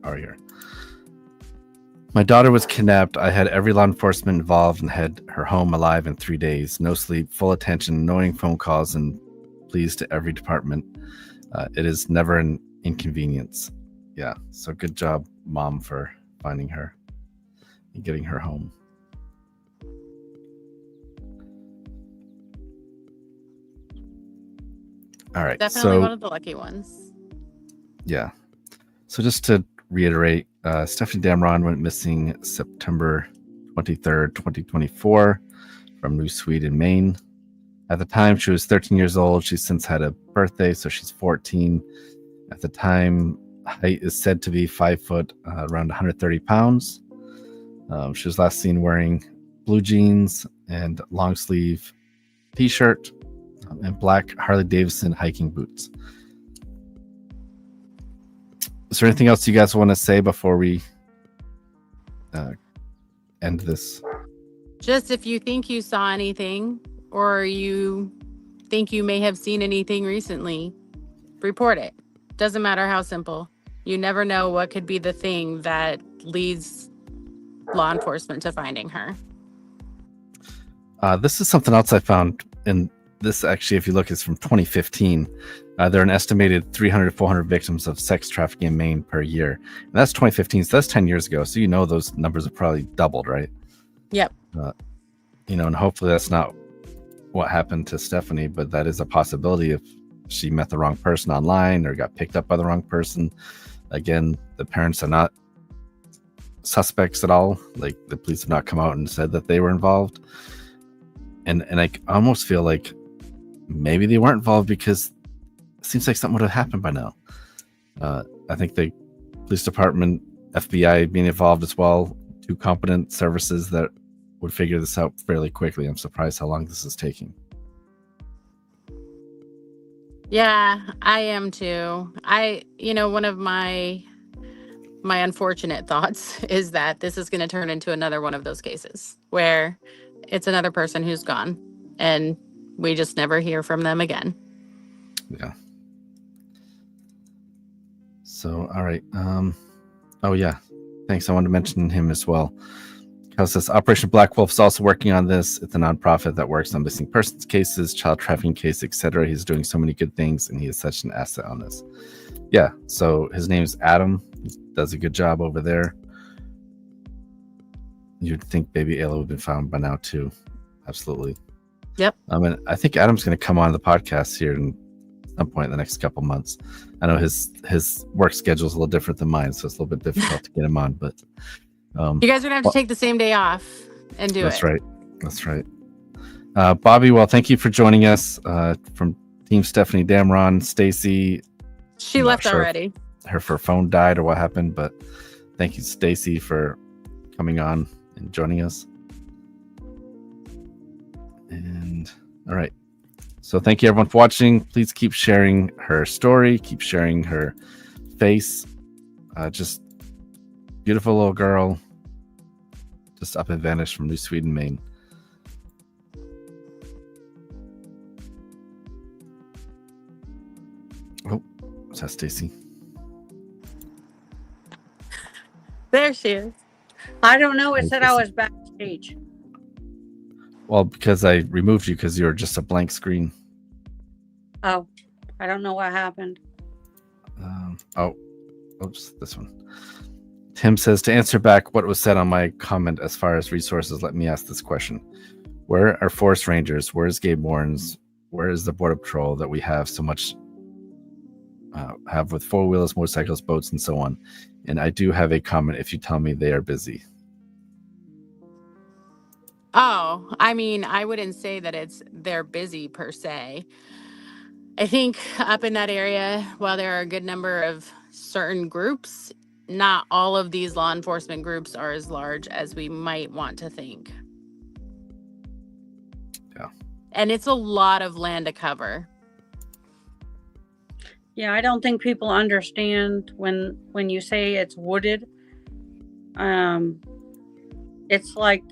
Oh, here. My daughter was kidnapped. I had every law enforcement involved and had her home alive in 3 days. No sleep, full attention, annoying phone calls, and pleas to every department. It is never an inconvenience. Yeah, so good job, Mom, for finding her and getting her home. All right.
Definitely one of the lucky ones.
Yeah. So just to reiterate, Stefanie Damron went missing September 23rd, 2024 from New Sweden, Maine. At the time, she was 13 years old. She's since had a birthday, so she's 14. At the time, height is said to be 5 foot, around 130 pounds. She was last seen wearing blue jeans and long sleeve t-shirt and black Harley Davidson hiking boots. Is there anything else you guys want to say before we end this?
Just if you think you saw anything or you think you may have seen anything recently, report it. Doesn't matter how simple. You never know what could be the thing that leads law enforcement to finding her.
This is something else I found, and this actually, if you look, is from 2015. There are an estimated 300 to 400 victims of sex trafficking in Maine per year. And that's 2015, so that's 10 years ago. So those numbers have probably doubled, right?
Yep.
And hopefully that's not what happened to Stefanie, but that is a possibility if she met the wrong person online or got picked up by the wrong person. Again, the parents are not suspects at all. Like, the police have not come out and said that they were involved. And I almost feel like maybe they weren't involved because it seems like something would have happened by now. I think the police department, FBI being involved as well, two competent services that would figure this out fairly quickly. I'm surprised how long this is taking.
Yeah, I am too. One of my unfortunate thoughts is that this is going to turn into another one of those cases where it's another person who's gone and we just never hear from them again.
Yeah. So, all right. Oh yeah. Thanks. I wanted to mention him as well. Cal says Operation Black Wolf is also working on this. It's a nonprofit that works on missing persons cases, child trafficking cases, etc. He's doing so many good things, and he is such an asset on this. Yeah. So his name is Adam. He does a good job over there. You'd think baby Ayla would have been found by now too. Absolutely.
Yep.
And I think Adam's going to come on the podcast here in some point in the next couple months. I know his work schedule is a little different than mine, so it's a little bit difficult to get him on. But
you guys are gonna have to take the same day off and do
that's
it.
Right. That's right. Bobby, well, thank you for joining us from Team Stefanie Damron. Stacy,
she left already.
Her phone died or what happened, but thank you, Stacy, for coming on and joining us. And all right. So thank you everyone for watching. Please keep sharing her story, keep sharing her face. Just beautiful little girl, just up and vanished from New Sweden, Maine. Oh, is that Stacy?
There she is.
I don't know. It said I was backstage.
Well, because I removed you because you were just a blank screen.
Oh, I don't know what happened.
Oops, this one. Tim says, to answer back what was said on my comment as far as resources, let me ask this question. Where are forest rangers? Where is Gabe Warrens? Where is the border patrol that we have so much, have with four-wheelers, motorcycles, boats, and so on? And I do have a comment if you tell me they are busy.
Oh, I mean, I wouldn't say that they're busy per se. I think up in that area, while there are a good number of certain groups, not all of these law enforcement groups are as large as we might want to think.
Yeah.
And it's a lot of land to cover.
Yeah, I don't think people understand when you say it's wooded. It's like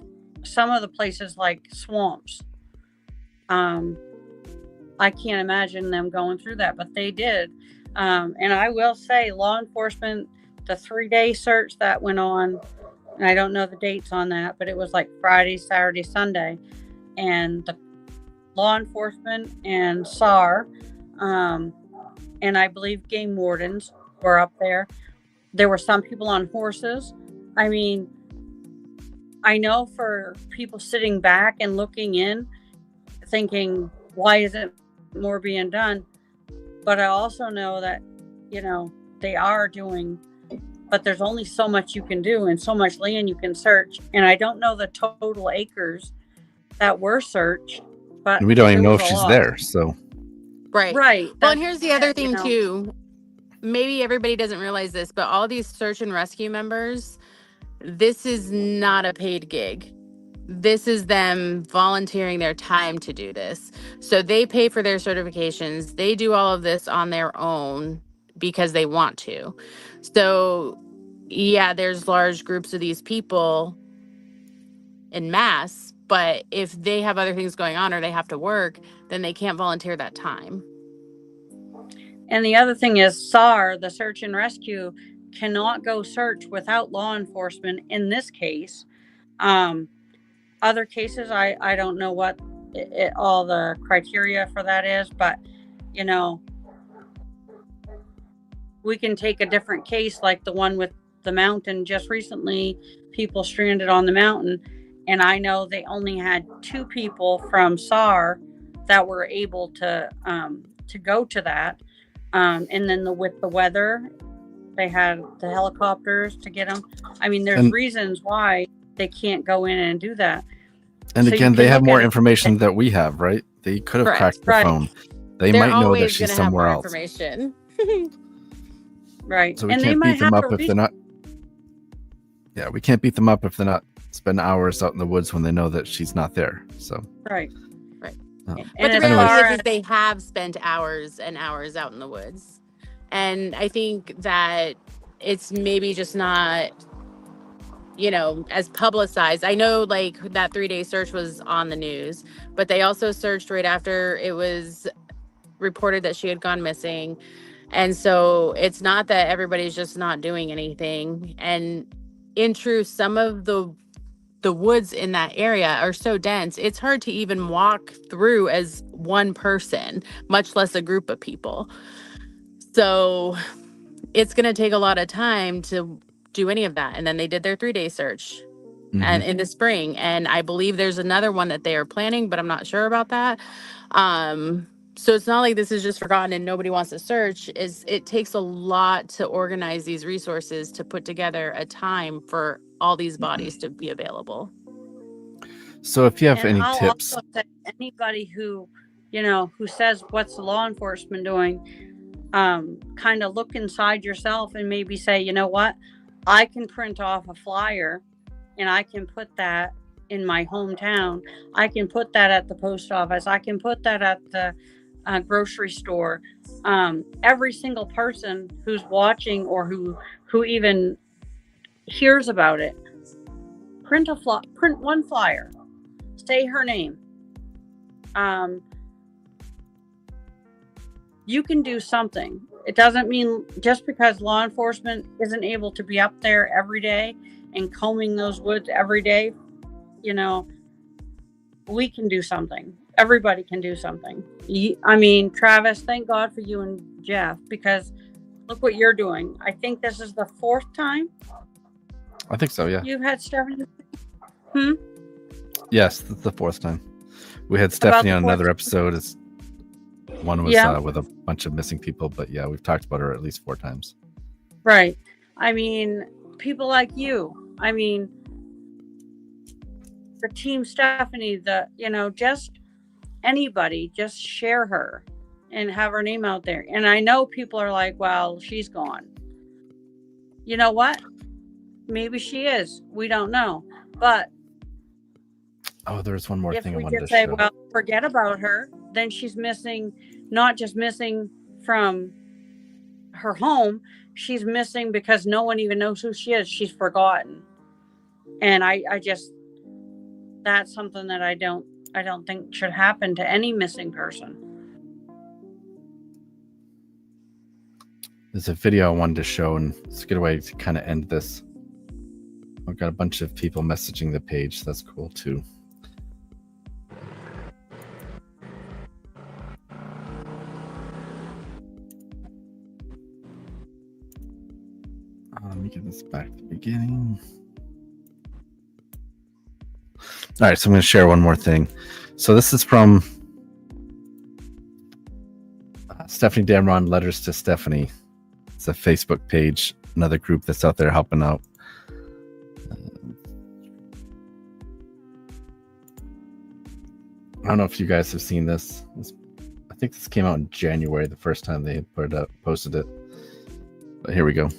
some of the places like swamps. I can't imagine them going through that, but they did. And I will say law enforcement, the 3-day search that went on, and I don't know the dates on that, but it was like Friday, Saturday, Sunday. And the law enforcement and SAR, and I believe game wardens were up there. There were some people on horses. I mean, I know for people sitting back and looking in, thinking, why isn't more being done? But I also know that, they are doing, but there's only so much you can do and so much land you can search. And I don't know the total acres that were searched, but
we don't even know if she's there. So,
right. Well, and here's the other thing too. Maybe everybody doesn't realize this, but all these search and rescue members, this is not a paid gig. This is them volunteering their time to do this. So they pay for their certifications. They do all of this on their own because they want to. So yeah, there's large groups of these people in mass, but if they have other things going on or they have to work, then they can't volunteer that time.
And the other thing is SAR, the search and rescue, cannot go search without law enforcement in this case. Other cases, I don't know what all the criteria for that is, but, you know, we can take a different case like the one with the mountain just recently, people stranded on the mountain. And I know they only had 2 people from SAR that were able to go to that. And then with the weather, they had the helicopters to get them. I mean, there's reasons why they can't go in and do that.
And
So
again, they have more information
that
that we have, right? They could have
Correct.
cracked the phone. They're might know that she's somewhere else.
Information.
Right.
So we
and
can't beat them up if
reason.
they're not. Yeah, we can't beat them up if they're not spend hours out in the woods when they know that she's not there. So
Right.
But
And
the
as
reality
far
is they have spent hours and hours out in the woods. And I think that it's maybe just not, you know, as publicized. I know like that 3-day search was on the news, but they also searched right after it was reported that she had gone missing. And so it's not that everybody's just not doing anything. And in truth, some of the woods in that area are so dense, it's hard to even walk through as one person, much less a group of people. So it's going to take a lot of time to do any of that. And then they did their 3-day search and in the spring. And I believe there's another one that they are planning, but I'm not sure about that. So it's not like this is just forgotten and nobody wants to search. It takes a lot to organize these resources to put together a time for all these bodies to be available.
So if you have any
I'll
tips,
also say anybody who, you know, who says what's the law enforcement doing, kind of look inside yourself and maybe say, you know what, I can print off a flyer and I can put that in my hometown. I can put that at the post office. I can put that at the grocery store. Every single person who's watching or who even hears about it, print one flyer, say her name. You can do something. It doesn't mean just because law enforcement isn't able to be up there every day and combing those woods every day, you know, we can do something. Everybody can do something. I mean, Travis, thank God for you and Jeff, because look what you're doing. I think this is the 4th time.
I think so, yeah.
You've had Stefanie?
Yes, that's the 4th time. We had Stefanie on another episode. One was with a bunch of missing people, but yeah, we've talked about her at least 4 times.
Right. I mean, people like you. I mean, for Team Stefanie, just anybody, just share her and have her name out there. And I know people are like, well, she's gone. You know what? Maybe she is. We don't know. But
there's one more thing I wanted to
if we just say,
show.
well, forget about her, then she's missing, not just missing from her home, she's missing because no one even knows who she is. She's forgotten. And I just, that's something that I don't think should happen to any missing person.
There's a video I wanted to show, and it's a good way to kind of end this. I've got a bunch of people messaging the page. That's cool too. Let me get this back to the beginning. All right, so I'm going to share one more thing. So this is from Stefanie Damron, Letters to Stefanie. It's a Facebook page, another group that's out there helping out. I don't know if you guys have seen this. I think this came out in January, the first time they posted it. But here we go.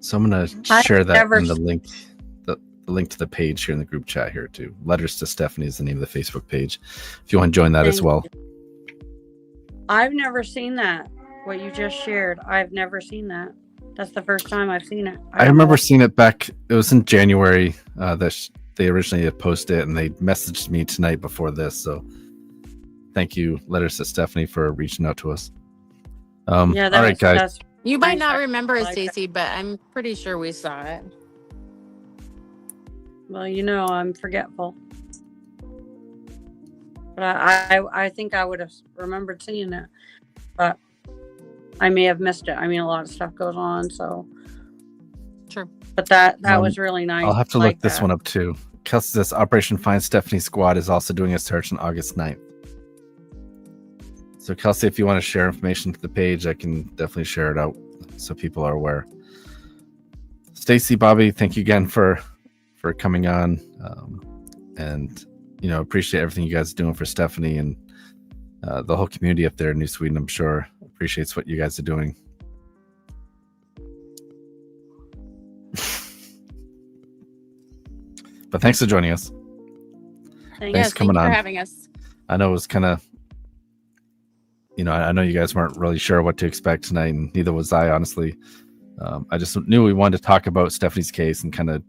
So I'm gonna
I've
share that
never
in the link, the link to the page here in the group chat here too. Letters to Stephanie is the name of the Facebook page. If you want to join that as
Thank
well.
I've never seen that. What you just shared, I've never seen that. That's the first time I've seen it.
I remember seeing it back. It was in January that they originally had posted it, and they messaged me tonight before this. So thank you, Letters to Stephanie, for reaching out to us.
Yeah,
all right, guys.
You might
Nice.
not remember it,
Like that.
Stacey, but I'm pretty sure we saw it.
Well, you know, I'm forgetful. But I think I would have remembered seeing it. But I may have missed it. I mean, a lot of stuff goes on, so.
Sure.
But that was really nice.
I'll have to
Like
look this
that.
one up too. Kelsey says Operation Find Stephanie Squad is also doing a search on August 9th. So Kelsey, if you want to share information to the page, I can definitely share it out so people are aware. Stacy, Bobby, thank you again for coming on, and appreciate everything you guys are doing for Stephanie and the whole community up there in New Sweden. I'm sure appreciates what you guys are doing. But thanks for joining us.
Thank
Thanks
Yes,
for coming
thank you
on.
for having us.
I know it was kind of, I know you guys weren't really sure what to expect tonight, and neither was I, honestly. I just knew we wanted to talk about Stephanie's case and kind of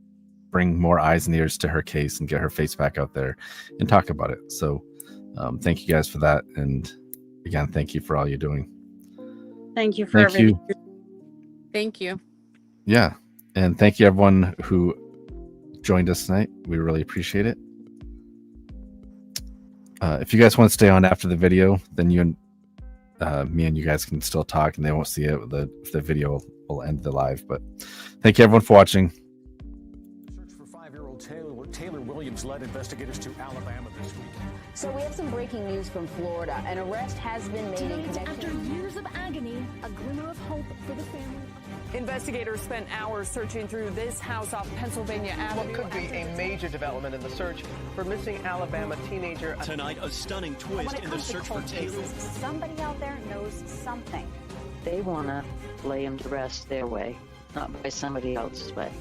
bring more eyes and ears to her case and get her face back out there and talk about it. So thank you guys for that. And again, thank you for all you're doing.
Thank you for
Thank
everything.
you.
Thank you.
Yeah. And thank you everyone who joined us tonight. We really appreciate it. If you guys want to stay on after the video, then me and you guys can still talk, and they won't see it. The video will end the live. But thank you everyone for watching.
Search for 5-year-old Taylor Williams led investigators to Alabama this week.
So we have some breaking news from Florida. An arrest has been made in
Tonight, after
connection.
years of agony, a glimmer of hope for the family.
Investigators spent hours searching through this house off Pennsylvania Avenue.
What could be a major development in the search for missing Alabama teenager.
Tonight, a stunning twist in the search for Taylor.
Somebody out there knows something.
They want to lay him to rest their way, not by somebody else's way.